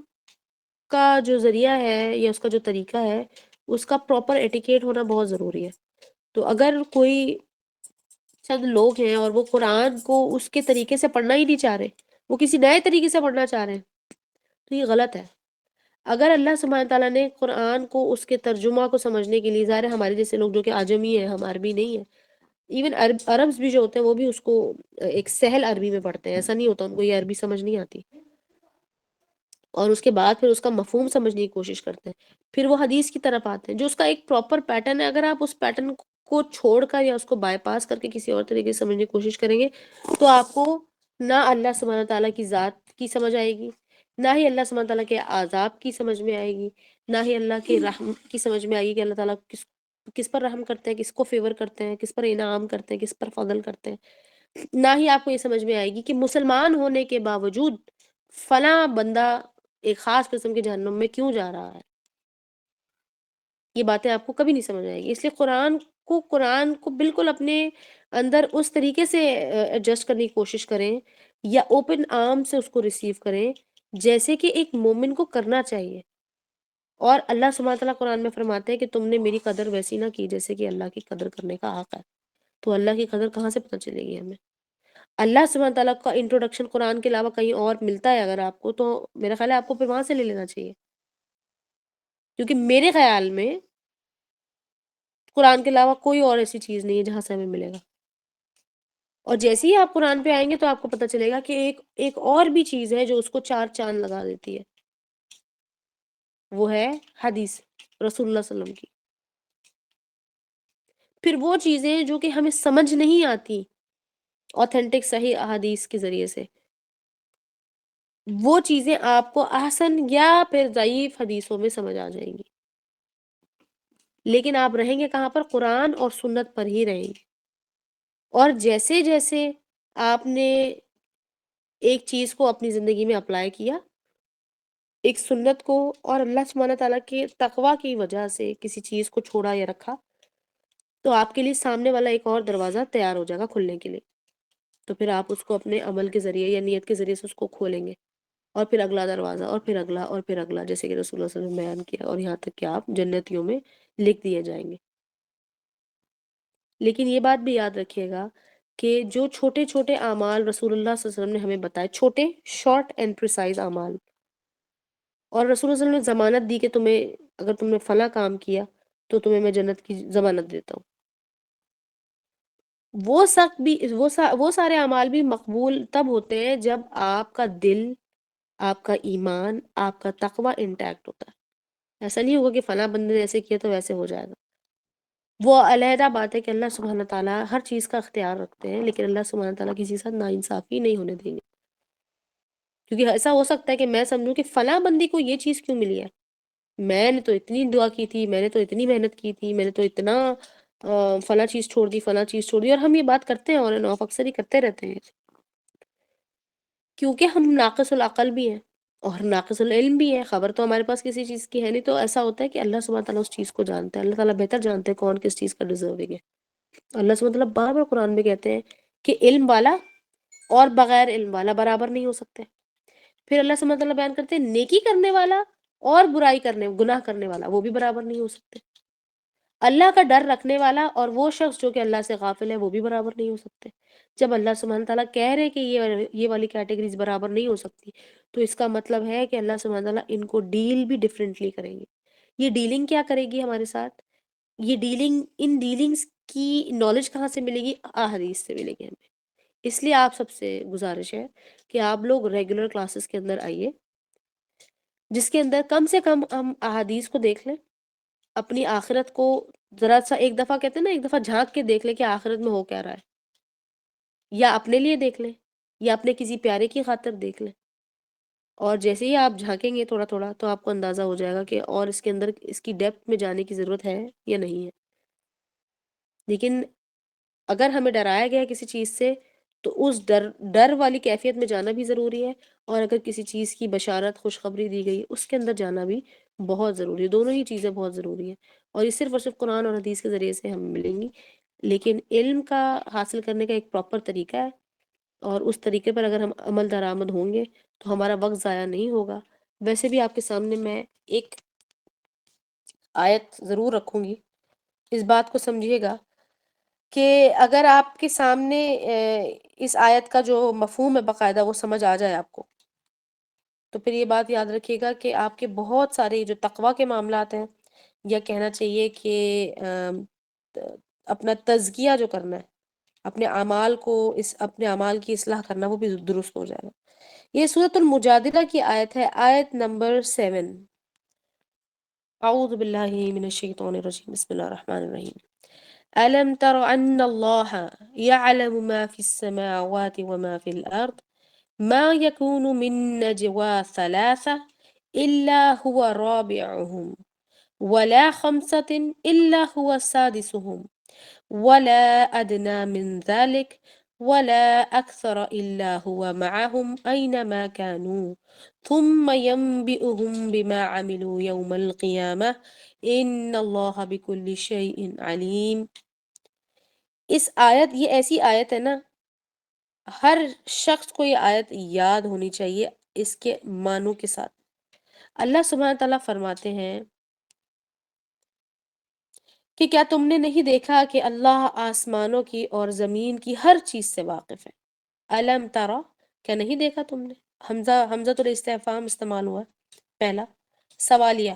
[SPEAKER 1] کا جو ذریعہ ہے یا اس کا جو طریقہ ہے، اس کا پراپر ایٹیکیٹ ہونا بہت ضروری ہے۔ تو اگر کوئی چند لوگ ہیں اور وہ قرآن کو اس کے طریقے سے پڑھنا ہی نہیں چاہ رہے، وہ کسی نئے طریقے سے پڑھنا چاہ رہے ہیں، تو یہ غلط ہے۔ اگر اللہ سبحانہ تعالیٰ نے قرآن کو اس کے ترجمہ کو سمجھنے کے لیے، ظاہر ہے ہمارے جیسے لوگ جو کہ عجمی ہیں، ہم عربی نہیں ہیں، ایون عربز بھی جو ہوتے ہیں وہ بھی اس کو ایک سہل عربی میں پڑھتے ہیں، ایسا نہیں ہوتا ان کو یہ عربی سمجھ نہیں آتی، اور اس کے بعد پھر اس کا مفہوم سمجھنے کی کوشش کرتے ہیں، پھر وہ حدیث کی طرف آتے ہیں جو اس کا ایک پراپر پیٹرن ہے۔ اگر آپ اس پیٹرن کو چھوڑ کر یا اس کو بائی پاس کر کے کسی اور طریقے سے سمجھنے کی کوشش کریں گے، تو آپ کو نہ اللہ سبحانہ تعالیٰ کی ذات کی سمجھ آئے گی، نہ ہی اللہ سبحانہ تعالیٰ کے عذاب کی سمجھ میں آئے گی، نہ ہی اللہ کے رحم کی سمجھ میں آئے گی کہ اللہ تعالیٰ کس پر رحم کرتے ہیں، کس کو فیور کرتے ہیں، کس پر انعام کرتے ہیں، کس پر فضل کرتے ہیں۔ نہ ہی آپ کو یہ سمجھ میں آئے گی کہ مسلمان ہونے کے باوجود فلاں بندہ ایک خاص قسم کے جہنم میں کیوں جا رہا ہے۔ یہ باتیں آپ کو کبھی نہیں سمجھ آئے گی۔ اس لیے قرآن کو بالکل اپنے اندر اس طریقے سے ایڈجسٹ کرنے کی کوشش کریں یا اوپن آرم سے اس کو ریسیو کریں جیسے کہ ایک مومن کو کرنا چاہیے۔ اور اللہ سبحانہ تعالیٰ قرآن میں فرماتے ہیں کہ تم نے میری قدر ویسی نہ کی جیسے کہ اللہ کی قدر کرنے کا حق ہے۔ تو اللہ کی قدر کہاں سے پتہ چلے گی ہمیں؟ اللہ سبحانہ تعالیٰ کا انٹروڈکشن قرآن کے علاوہ کہیں اور ملتا ہے اگر آپ کو، تو میرا خیال ہے آپ کو پھر وہاں سے لے لینا چاہیے، کیونکہ میرے خیال میں قرآن کے علاوہ کوئی اور ایسی چیز نہیں ہے جہاں سے ہمیں ملے گا۔ اور جیسے ہی آپ قرآن پہ آئیں گے تو آپ کو پتہ چلے گا کہ ایک اور بھی چیز ہے جو اس کو چار چاند لگا دیتی ہے، وہ ہے حدیث رسول اللہ صلی اللہ علیہ وسلم کی۔ پھر وہ چیزیں جو کہ ہمیں سمجھ نہیں آتی اوتھینٹک صحیح احادیث کے ذریعے سے، وہ چیزیں آپ کو احسن یا پھر ضعیف حدیثوں میں سمجھ آ جائیں گی، لیکن آپ رہیں گے کہاں پر؟ قرآن اور سنت پر ہی رہیں گے۔ اور جیسے جیسے آپ نے ایک چیز کو اپنی زندگی میں اپلائی کیا، ایک سنت کو، اور اللہ سبحانہ تعالیٰ کے تقوی کی وجہ سے کسی چیز کو چھوڑا یا رکھا، تو آپ کے لیے سامنے والا ایک اور دروازہ تیار ہو جائے گا کھلنے کے لیے، تو پھر آپ اس کو اپنے عمل کے ذریعے یا نیت کے ذریعے سے اس کو کھولیں گے، اور پھر اگلا دروازہ، اور پھر اگلا، اور پھر اگلا، جیسے کہ رسول اللہ صلی اللہ علیہ وسلم نے بیان کیا، اور یہاں تک کہ آپ جنتیوں میں لکھ دیے جائیں گے۔ لیکن یہ بات بھی یاد رکھیے گا کہ جو چھوٹے چھوٹے اعمال رسول اللہ صلی اللہ علیہ وسلم نے ہمیں بتائے، چھوٹے شارٹ اینڈ پریسائز اعمال، اور رسول اللہ صلی اللہ علیہ وسلم نے ضمانت دی کہ تمہیں اگر تم نے فلاں کام کیا تو تمہیں میں جنت کی ضمانت دیتا ہوں، وہ سخت بھی وہ سارے اعمال بھی مقبول تب ہوتے ہیں جب آپ کا دل، آپ کا ایمان، آپ کا تقوی انٹیکٹ ہوتا ہے۔ ایسا نہیں ہوگا کہ فلاں بندے نے ایسے کیا تو ویسے ہو جائے گا۔ وہ علیحدہ بات ہے کہ اللہ سبحانہ تعالیٰ ہر چیز کا اختیار رکھتے ہیں، لیکن اللہ سبحانہ تعالیٰ کسی کے ساتھ ناانصافی نہیں ہونے دیں گے، کیونکہ ایسا ہو سکتا ہے کہ میں سمجھوں کہ فلاں بندی کو یہ چیز کیوں ملی ہے، میں نے تو اتنی دعا کی تھی، میں نے تو اتنی محنت کی تھی، میں نے تو اتنا فلاں چیز چھوڑ دی، فلاں چیز چھوڑ دی، اور ہم یہ بات کرتے ہیں، اور اکثر ہی کرتے رہتے ہیں، کیونکہ ہم ناقص العقل بھی ہیں اور ناقص العلم بھی ہے، خبر تو ہمارے پاس کسی چیز کی ہے نہیں، تو ایسا ہوتا ہے کہ اللہ سبحانہ تعالیٰ اس چیز کو جانتا ہے، اللہ تعالیٰ بہتر جانتے ہیں کون کس چیز کا ڈیزرونگ ہے۔ اللہ سبحانہ تعالیٰ بار بار قرآن میں کہتے ہیں کہ علم والا اور بغیر علم والا برابر نہیں ہو سکتے۔ پھر اللہ سبحانہ تعالیٰ بیان کرتے ہیں نیکی کرنے والا اور برائی کرنے، گناہ کرنے والا، وہ بھی برابر نہیں ہو سکتے۔ اللہ کا ڈر رکھنے والا اور وہ شخص جو کہ اللہ سے غافل ہے، وہ بھی برابر نہیں ہو سکتے۔ جب اللہ سبحانہ تعالیٰ کہہ رہے کہ یہ والی کیٹیگریز برابر نہیں ہو سکتی، تو اس کا مطلب ہے کہ اللہ سبحانہ تعالیٰ ان کو ڈیل بھی ڈفرینٹلی کریں گے۔ یہ ڈیلنگ کیا کرے گی ہمارے ساتھ؟ یہ ڈیلنگ، ان ڈیلنگز کی نالج کہاں سے ملے گی؟ احادیث سے ملے گی ہمیں۔ اس لیے آپ سب سے گزارش ہے کہ آپ لوگ ریگولر کلاسز کے اندر آئیے، جس کے اندر کم سے کم ہم احادیث کو دیکھ لیں، اپنی آخرت کو ذرا سا ایک دفعہ، کہتے ہیں نا، ایک دفعہ جھانک کے دیکھ لیں کہ آخرت میں ہو کیا رہا ہے، یا اپنے لیے دیکھ لیں یا اپنے کسی پیارے کی خاطر دیکھ لیں۔ اور جیسے ہی آپ جھانکیں گے تھوڑا تھوڑا تو آپ کو اندازہ ہو جائے گا کہ اور اس کے اندر اس کی ڈیپتھ میں جانے کی ضرورت ہے یا نہیں ہے. لیکن اگر ہمیں ڈرایا گیا ہے کسی چیز سے تو اس ڈر والی کیفیت میں جانا بھی ضروری ہے، اور اگر کسی چیز کی بشارت خوشخبری دی گئی اس کے اندر جانا بھی بہت ضروری ہے. دونوں ہی چیزیں بہت ضروری ہیں، اور یہ صرف اور صرف قرآن اور حدیث کے ذریعے سے ہمیں ملیں گی. لیکن علم کا حاصل کرنے کا ایک پراپر طریقہ ہے، اور اس طریقے پر اگر ہم عمل درآمد ہوں گے تو ہمارا وقت ضائع نہیں ہوگا. ویسے بھی آپ کے سامنے میں ایک آیت ضرور رکھوں گی، اس بات کو سمجھیے گا کہ اگر آپ کے سامنے اس آیت کا جو مفہوم ہے باقاعدہ وہ سمجھ آ جائے آپ کو، تو پھر یہ بات یاد رکھیے گا کہ آپ کے بہت سارے جو تقویٰ کے معاملات ہیں، یا کہنا چاہیے کہ اپنا تزکیہ جو کرنا ہے، اپنے اعمال کو اپنے اعمال کی اصلاح کرنا، وہ بھی درست ہو جائے گا. یہ سورۃ المجادلہ کی آیت ہے، آیت نمبر 7. اعوذ باللہ من الشیطان الرجیم، بسم اللہ الرحمن الرحیم. ألم تر أن الله يعلم ما في السماوات وما في الأرض ما يكون من نجوى ثلاثة إلا هو رابعهم ولا خمسة إلا هو سادسهم ولا أدنى من ذلك ولا أكثر إلا هو معهم أينما كانوا ثم ينبئهم بما عملوا يوم القيامة إن الله بكل شيء عليم. اس آیت، یہ ایسی آیت ہے نا، ہر شخص کو یہ آیت یاد ہونی چاہیے اس کے معنوں کے ساتھ. اللہ سبحانہ تعالیٰ فرماتے ہیں کہ کیا تم نے نہیں دیکھا کہ اللہ آسمانوں کی اور زمین کی ہر چیز سے واقف ہے. الم ترا، کیا نہیں دیکھا تم نے؟ حمزہ الاستفہام استعمال ہوا ہے، پہلا سوالیہ.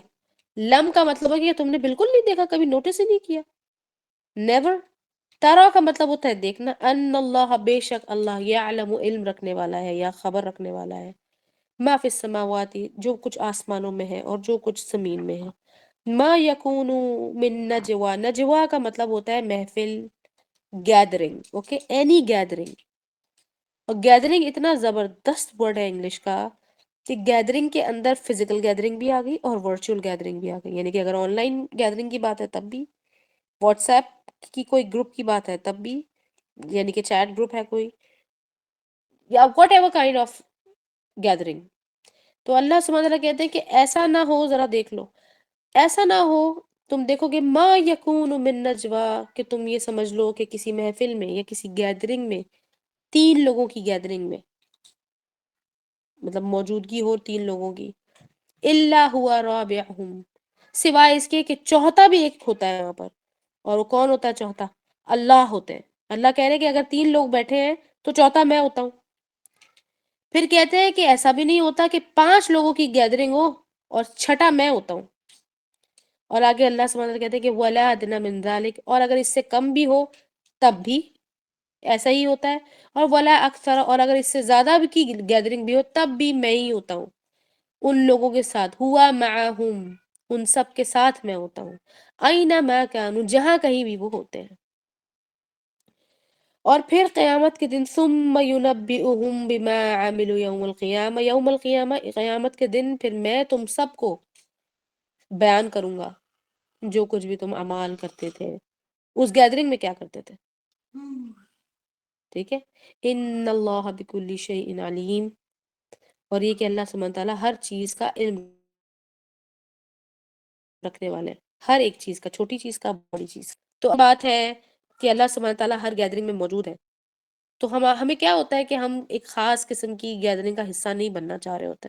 [SPEAKER 1] لم کا مطلب ہے کہ تم نے بالکل نہیں دیکھا، کبھی نوٹس ہی نہیں کیا، نیور. تارا کا مطلب ہوتا ہے دیکھنا. ان اللہ، بے شک اللہ، یعلم، علم رکھنے والا ہے یا خبر رکھنے والا ہے، ما فی السماوات، جو کچھ آسمانوں میں ہے اور جو کچھ زمین میں ہے. ما یکون من نجوا، نجوا کا مطلب ہوتا ہے محفل، گیدرنگ. Okay, any gathering. اور گیدرنگ اتنا زبردست ورڈ ہے انگلش کا کہ گیدرنگ کے اندر فزیکل گیدرنگ بھی آ گئی اور ورچوئل گیدرنگ بھی آ گئی. یعنی کہ اگر آن لائن گیدرنگ کی بات ہے تب بھی، واٹس ایپ کی کوئی گروپ کی بات ہے تب بھی، یعنی کہ چیٹ گروپ ہے کوئی، یا what ever kind of gathering. تو اللہ سبحانہ وتعالیٰ کہتے ہیں کہ ایسا نہ ہو، ذرا دیکھ لو، ایسا نہ ہو تم دیکھو گے ما یکون من نجوا، کہ تم یہ سمجھ لو کہ کسی محفل میں یا کسی گیدرنگ میں، 3 لوگوں کی گیدرنگ میں، مطلب موجودگی ہو 3 لوگوں کی، الا ہوا رابعہم، سوائے اس کے کہ چوتھا بھی ایک ہوتا ہے وہاں پر. اور وہ کون ہوتا ہے چوتھا؟ اللہ ہوتے ہیں. اللہ کہہ رہے ہیں کہ اگر 3 لوگ بیٹھے ہیں تو چوتھا میں ہوتا ہوں. پھر کہتے ہیں کہ ایسا بھی نہیں ہوتا کہ 5 لوگوں کی گیدرنگ ہو اور چھٹا میں ہوتا ہوں. اور آگے اللہ سبحانہ وتعالیٰ کہتے ہیں کہ ولا ادنی من ذلک، اور اگر اس سے کم بھی ہو تب بھی ایسا ہی ہوتا ہے. اور ولا اکثر، اور اگر اس سے زیادہ بھی کی گیدرنگ بھی ہو تب بھی میں ہی ہوتا ہوں ان لوگوں کے ساتھ. ہوا معہم، ان سب کے ساتھ میں ہوتا ہوں. اینما کانوا، جہاں کہیں بھی وہ ہوتے ہیں. اور پھر قیامت کے دن ثم ینبئہم بما عملوا یوم القیامہ، یوم القیامہ، قیامت کے دن پھر میں تم سب کو بیان کروں گا جو کچھ بھی تم اعمال کرتے تھے، اس گیدرنگ میں کیا کرتے تھے. ٹھیک ہے. ان اللہ بکل شیء علیم، اور یہ کہ اللہ سبحانہ تعالیٰ ہر چیز کا علم رکھنے والے ہیں، ہر ایک چیز کا، چھوٹی چیز کا، بڑی چیز کا. تو بات ہے کہ اللہ سبحانہ تعالیٰ ہر گیدرنگ میں موجود ہے. تو ہمیں کیا ہوتا ہے کہ ہم ایک خاص قسم کی گیدرنگ کا حصہ نہیں بننا چاہ رہے ہوتے.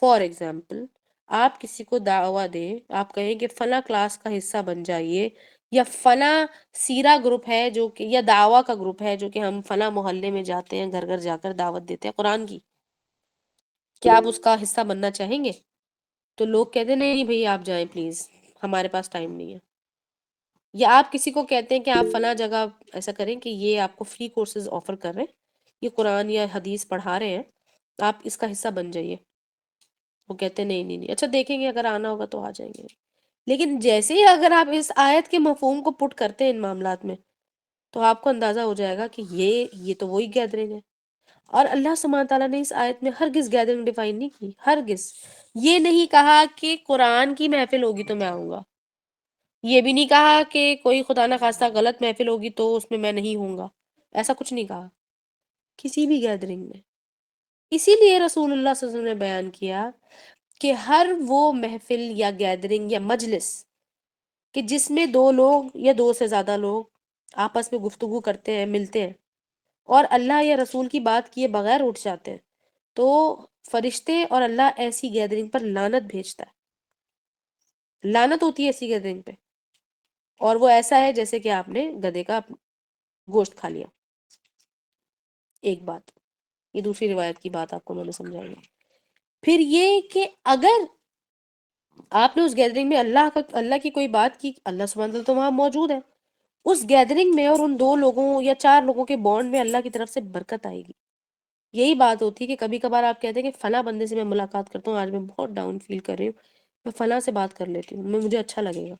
[SPEAKER 1] فار ایگزامپل، آپ کسی کو دعویٰ دیں، آپ کہیں کہ فلاں کلاس کا حصہ بن جائیے، یا فلاں سیرا گروپ ہے جو کہ، یا دعویٰ کا گروپ ہے جو کہ ہم فلاں محلے میں جاتے ہیں، گھر گھر جا کر دعوت دیتے ہیں قرآن کی، کیا آپ اس کا حصہ بننا چاہیں گے؟ تو لوگ کہتے ہیں نہیں نہیں بھئی آپ جائیں پلیز، ہمارے پاس ٹائم نہیں ہے. یا آپ کسی کو کہتے ہیں کہ آپ فلاں جگہ ایسا کریں کہ یہ آپ کو فری کورسز آفر کر رہے ہیں، یہ قرآن یا حدیث پڑھا رہے ہیں، آپ اس کا حصہ بن جائیے. وہ کہتے ہیں نہیں نہیں نہیں، اچھا دیکھیں گے، اگر آنا ہوگا تو آ جائیں گے. لیکن جیسے ہی اگر آپ اس آیت کے مفہوم کو پٹ کرتے ہیں ان معاملات میں، تو آپ کو اندازہ ہو جائے گا کہ یہ تو وہی گیدرنگ ہے. اور اللہ سبحانہ تعالیٰ نے اس آیت میں ہرگز گیدرنگ ڈیفائن نہیں کی، ہرگز یہ نہیں کہا کہ قرآن کی محفل ہوگی تو میں آؤں گا، یہ بھی نہیں کہا کہ کوئی خدا نخواستہ غلط محفل ہوگی تو اس میں نہیں ہوں گا، ایسا کچھ نہیں کہا کسی بھی گیدرنگ میں۔ اسی لیے رسول اللہ صلی اللہ علیہ وسلم نے بیان کیا کہ ہر وہ محفل یا گیدرنگ یا مجلس کہ جس میں دو لوگ یا دو سے زیادہ لوگ آپس میں گفتگو کرتے ہیں، ملتے ہیں اور اللہ یا رسول کی بات کیے بغیر اٹھ جاتے ہیں، تو فرشتے اور اللہ ایسی گیدرنگ پر لعنت بھیجتا ہے، لعنت ہوتی ہے ایسی گیدرنگ پہ، اور وہ ایسا ہے جیسے کہ آپ نے گدھے کا گوشت کھا لیا۔ ایک بات یہ دوسری روایت کی بات آپ کو میں نے سمجھائی۔ پھر یہ کہ اگر آپ نے اس گیدرنگ میں اللہ کی کوئی بات کی، اللہ سبحانہ وتعالیٰ تو وہاں موجود ہے، اس گیدرنگ میں اور ان دو لوگوں یا چار لوگوں کے بانڈ میں اللہ کی طرف سے برکت آئے گی۔ یہی بات ہوتی ہے کہ کبھی کبھار آپ کہتے ہیں کہ فلاں بندے سے میں ملاقات کرتا ہوں، آج میں بہت ڈاؤن فیل کر رہی ہوں، میں فلاں سے بات کر لیتی ہوں، مجھے اچھا لگے گا،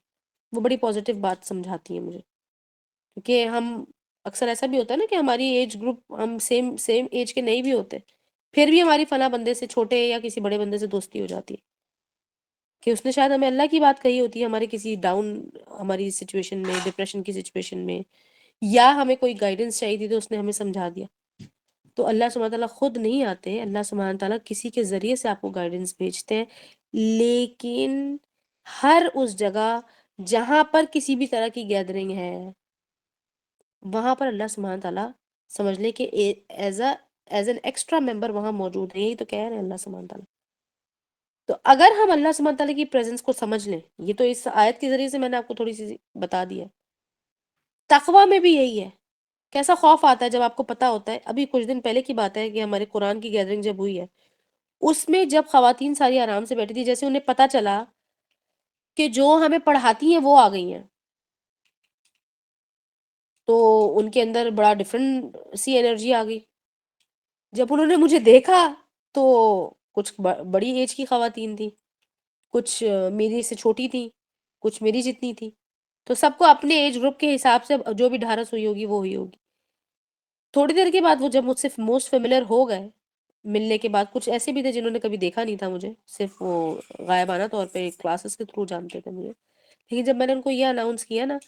[SPEAKER 1] وہ بڑی پازیٹیو بات سمجھاتی ہے مجھے، کیونکہ ہم اکثر ایسا بھی ہوتا ہے نا کہ ہماری ایج گروپ ہم سیم ایج کے نہیں بھی ہوتے، پھر بھی ہماری فلاں بندے سے چھوٹے یا کسی بڑے بندے سے دوستی ہو جاتی ہے کہ اس نے شاید ہمیں اللہ کی بات کہی ہوتی ہے ہمارے کسی ڈاؤن ہماری سچویشن میں، ڈپریشن کی سچویشن میں، یا ہمیں کوئی گائیڈنس چاہیے تھی تو اس نے ہمیں سمجھا دیا۔ تو اللہ سبحانہ تعالیٰ خود نہیں آتے، اللہ سبحانہ تعالیٰ کسی کے ذریعے سے آپ کو گائیڈنس بھیجتے ہیں، لیکن ہر اس جگہ جہاں پر کسی بھی طرح کی گیدرنگ ہے وہاں پر اللہ سبحانہ تعالیٰ سمجھ لے کہ ایز این ایکسٹرا ممبر وہاں موجود ہے، یہی تو کہہ رہے ہیں اللہ سبحانہ تعالیٰ۔ تو اگر ہم اللہ سبحانہ تعالیٰ کی پریزنس کو سمجھ لیں، یہ تو اس آیت کے ذریعے سے میں نے آپ کو تھوڑی سی بتا دیا، تقویٰ میں بھی یہی ہے۔ کیسا خوف آتا ہے جب آپ کو پتا ہوتا ہے، ابھی کچھ دن پہلے کی بات ہے کہ ہمارے قرآن کی گیدرنگ جب ہوئی ہے، اس میں جب خواتین ساری آرام سے بیٹھی تھی، جیسے انہیں پتا چلا کہ جو ہمیں پڑھاتی ہیں وہ آ گئی ہیں، تو ان کے اندر بڑا ڈفرنٹ سی انرجی آ گئی۔ جب انہوں نے مجھے دیکھا تو کچھ بڑی ایج کی خواتین تھی، کچھ میری سے چھوٹی تھی، کچھ میری جتنی تھی، تو سب کو اپنے ایج گروپ کے حساب سے جو بھی ڈھارس ہوئی ہوگی وہ ہوئی ہوگی۔ تھوڑی دیر کے بعد وہ جب مجھ سے موسٹ فیملیئر ہو گئے، ملنے کے بعد کچھ ایسے بھی تھے جنہوں نے کبھی دیکھا نہیں تھا مجھے، صرف وہ غائبانہ طور پہ کلاسز کے تھرو جانتے تھے مجھے، لیکن جب میں نے ان کو یہ اناؤنس کیا نا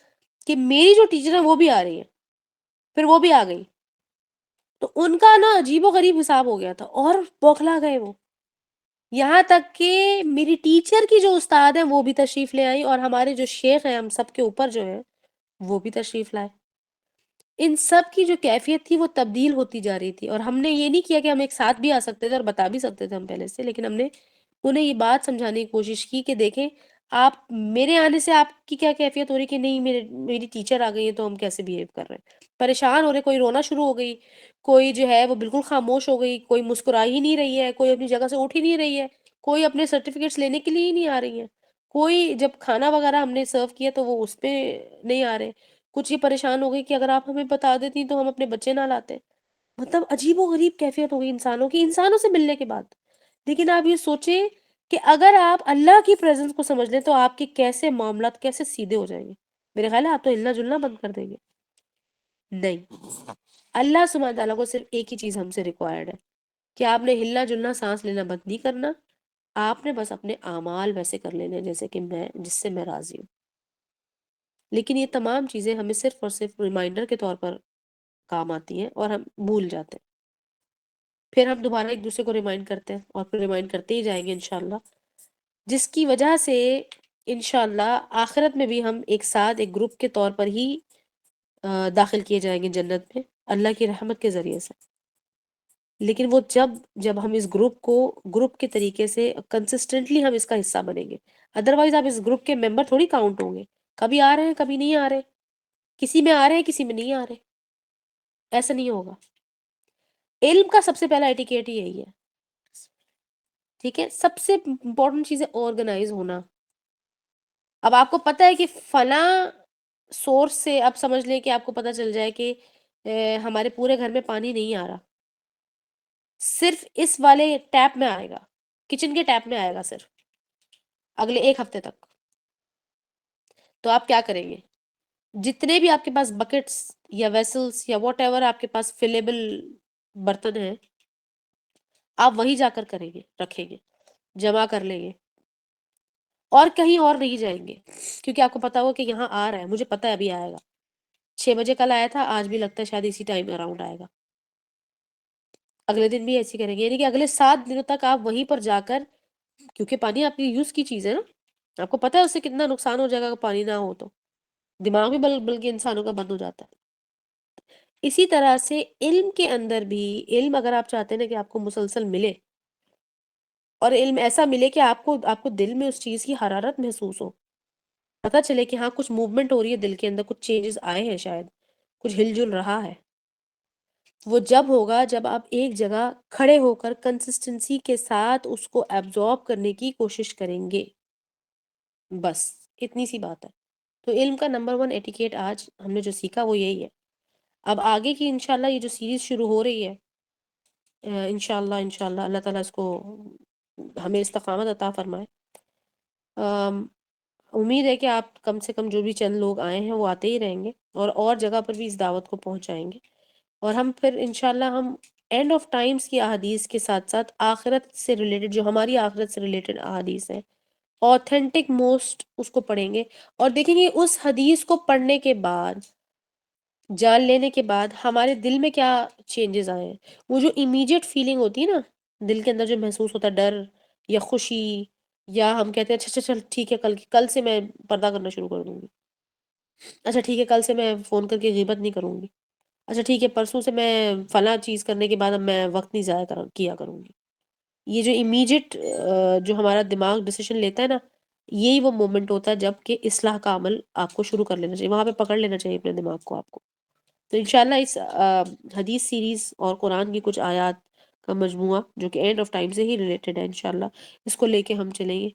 [SPEAKER 1] کہ میری جو ٹیچر ہے وہ بھی آ رہی ہیں، پھر وہ بھی آ گئی، تو ان کا نا عجیب و غریب حساب ہو گیا تھا اور بوکھلا گئے وہ، یہاں تک کہ میری ٹیچر کی جو استاد ہیں وہ بھی تشریف لے آئی، اور ہمارے جو شیخ ہیں ہم سب کے اوپر جو ہیں وہ بھی تشریف لائے۔ ان سب کی جو کیفیت تھی وہ تبدیل ہوتی جا رہی تھی، اور ہم نے یہ نہیں کیا کہ ہم ایک ساتھ بھی آ سکتے تھے اور بتا بھی سکتے تھے ہم پہلے سے، لیکن ہم نے انہیں یہ بات سمجھانے کی کوشش کی کہ دیکھیں آپ میرے آنے سے آپ کی کیا کیفیت ہو رہی کہ نہیں میری ٹیچر آ گئی ہے تو ہم کیسے بیہیو کر رہے ہیں، پریشان ہو رہے، کوئی رونا شروع ہو گئی، کوئی جو ہے وہ بالکل خاموش ہو گئی، کوئی مسکرا ہی نہیں رہی ہے، کوئی اپنی جگہ سے اٹھ ہی نہیں رہی ہے، کوئی اپنے سرٹیفکیٹس لینے کے لیے ہی نہیں آ رہی ہے، کوئی جب کھانا وغیرہ ہم نے سرو کیا تو وہ اس پہ نہیں آ رہے، کچھ یہ پریشان ہو گئی کہ اگر آپ ہمیں بتا دیتی تو ہم اپنے بچے نہ لاتے، مطلب عجیب و غریب کیفیت ہو گئی انسانوں کی، انسانوں سے ملنے کے بعد۔ لیکن آپ یہ سوچیں کہ اگر آپ اللہ کی پریزنس کو سمجھ لیں تو آپ کے کیسے معاملات کیسے سیدھے ہو جائیں گے، میرے خیال ہے آپ تو ہلنا جلنا بند کر دیں گے۔ نہیں، اللہ سبحانہ تعالیٰ کو صرف ایک ہی چیز ہم سے ریکوائرڈ ہے کہ آپ نے ہلنا جلنا سانس لینا بند نہیں کرنا، آپ نے بس اپنے اعمال ویسے کر لینے ہیں جیسے کہ میں جس سے میں راضی ہوں، لیکن یہ تمام چیزیں ہمیں صرف اور صرف ریمائنڈر کے طور پر کام آتی ہیں اور ہم بھول جاتے ہیں، پھر ہم دوبارہ ایک دوسرے کو ریمائنڈ کرتے ہیں اور پھر ریمائنڈ کرتے ہی جائیں گے انشاءاللہ، جس کی وجہ سے انشاءاللہ آخرت میں بھی ہم ایک ساتھ ایک گروپ کے طور پر ہی داخل کیے جائیں گے جنت میں اللہ کی رحمت کے ذریعے سے۔ لیکن وہ جب ہم اس گروپ کے طریقے سے کنسسٹنٹلی ہم اس کا حصہ بنیں گے، ادروائز آپ اس گروپ کے ممبر تھوڑی کاؤنٹ ہوں گے، کبھی آ رہے ہیں کبھی نہیں آ رہے، کسی میں آ رہے ہیں کسی میں نہیں آ رہے، ایسا نہیں ہوگا۔ علم کا سب سے پہلا ایٹیکیٹ ہی یہی ہے، ٹھیک ہے، سب سے امپورٹنٹ چیز ہے آرگنائز ہونا۔ اب آپ کو پتہ ہے کہ فلاں سورس سے اب سمجھ لیں کہ آپ کو پتہ چل جائے کہ ہمارے پورے گھر میں پانی نہیں آ رہا، صرف اس والے ٹیپ میں آئے گا، کچن کے ٹیپ میں آئے گا صرف اگلے ایک ہفتے تک، تو آپ کیا کریں گے؟ جتنے بھی آپ کے پاس بکٹس یا ویسلز یا واٹ ایور آپ کے پاس فلیبل برتن ہیں، آپ وہیں جا کر کریں گے، رکھیں گے، جمع کر لیں گے، اور کہیں اور نہیں جائیں گے، کیونکہ آپ کو پتا ہو کہ یہاں آ رہا ہے، مجھے پتا ہے ابھی آئے گا، 6 بجے کل آیا تھا، آج بھی لگتا ہے شاید اسی ٹائم اراؤنڈ آئے گا، اگلے دن بھی ایسے کریں گے، یعنی کہ اگلے 7 دنوں تک آپ وہیں پر جا کر، کیونکہ پانی آپ کی یوز کی چیز ہے نا، آپ کو پتا ہے اس سے کتنا نقصان ہو جائے گا اگر پانی نہ ہو تو، دماغ بھی بلکہ انسانوں کا بند ہو جاتا ہے۔ اسی طرح سے علم کے اندر بھی، علم اگر آپ چاہتے ہیں نا کہ آپ کو مسلسل ملے، اور علم ایسا ملے کہ آپ کو دل میں اس چیز کی حرارت محسوس ہو، پتا چلے کہ ہاں کچھ موومنٹ ہو رہی ہے دل کے اندر، کچھ چینجز آئے ہیں، شاید کچھ ہل جل رہا ہے، وہ جب ہوگا جب آپ ایک جگہ کھڑے ہو کر کنسسٹنسی کے ساتھ اس کو ایبزارب کرنے کی کوشش کریں گے، بس اتنی سی بات ہے۔ تو علم کا نمبر 1 ایٹیکیٹ آج ہم نے جو سیکھا وہ یہی ہے۔ اب آگے کی انشاءاللہ یہ جو سیریز شروع ہو رہی ہے، انشاءاللہ اللہ تعالیٰ اس کو ہمیں استقامت عطا فرمائے۔ ام، امید ہے کہ آپ کم سے کم جو بھی چند لوگ آئے ہیں وہ آتے ہی رہیں گے، اور جگہ پر بھی اس دعوت کو پہنچائیں گے، اور ہم پھر انشاءاللہ ہم اینڈ آف ٹائمز کی احادیث کے ساتھ ساتھ آخرت سے ریلیٹڈ، جو ہماری آخرت سے ریلیٹڈ احادیث ہیں، اوتھینٹک موسٹ، اس کو پڑھیں گے، اور دیکھیں گے اس حدیث کو پڑھنے کے بعد، جان لینے کے بعد ہمارے دل میں کیا چینجز آئے ہیں۔ وہ جو امیجیٹ فیلنگ ہوتی ہے نا، دل کے اندر جو محسوس ہوتا ہے، ڈر یا خوشی، یا ہم کہتے ہیں اچھا اچھا چل ٹھیک ہے، کل سے میں پردہ کرنا شروع کر دوں گی، اچھا ٹھیک ہے کل سے میں فون کر کے غیبت نہیں کروں گی، اچھا ٹھیک ہے پرسوں سے میں فلاں چیز کرنے کے بعد اب میں وقت نہیں ضائع کیا کروں گی۔ یہ جو امیجیٹ جو ہمارا دماغ ڈیسیشن لیتا ہے نا، یہی وہ مومنٹ ہوتا ہے جب کہ اصلاح کا عمل آپ کو شروع کر لینا چاہیے، وہاں پہ پکڑ لینا چاہیے اپنے دماغ کو آپ کو۔ تو انشاءاللہ اس حدیث سیریز اور قرآن کی کچھ آیات کا مجموعہ جو کہ اینڈ آف ٹائم سے ہی ریلیٹڈ ہے، انشاءاللہ اس کو لے کے ہم چلیں گے،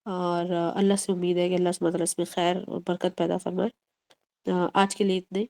[SPEAKER 1] اور اللہ سے امید ہے کہ اللہ سبحانہ وتعالیٰ اس میں خیر اور برکت پیدا فرمائے۔ آج کے لیے اتنے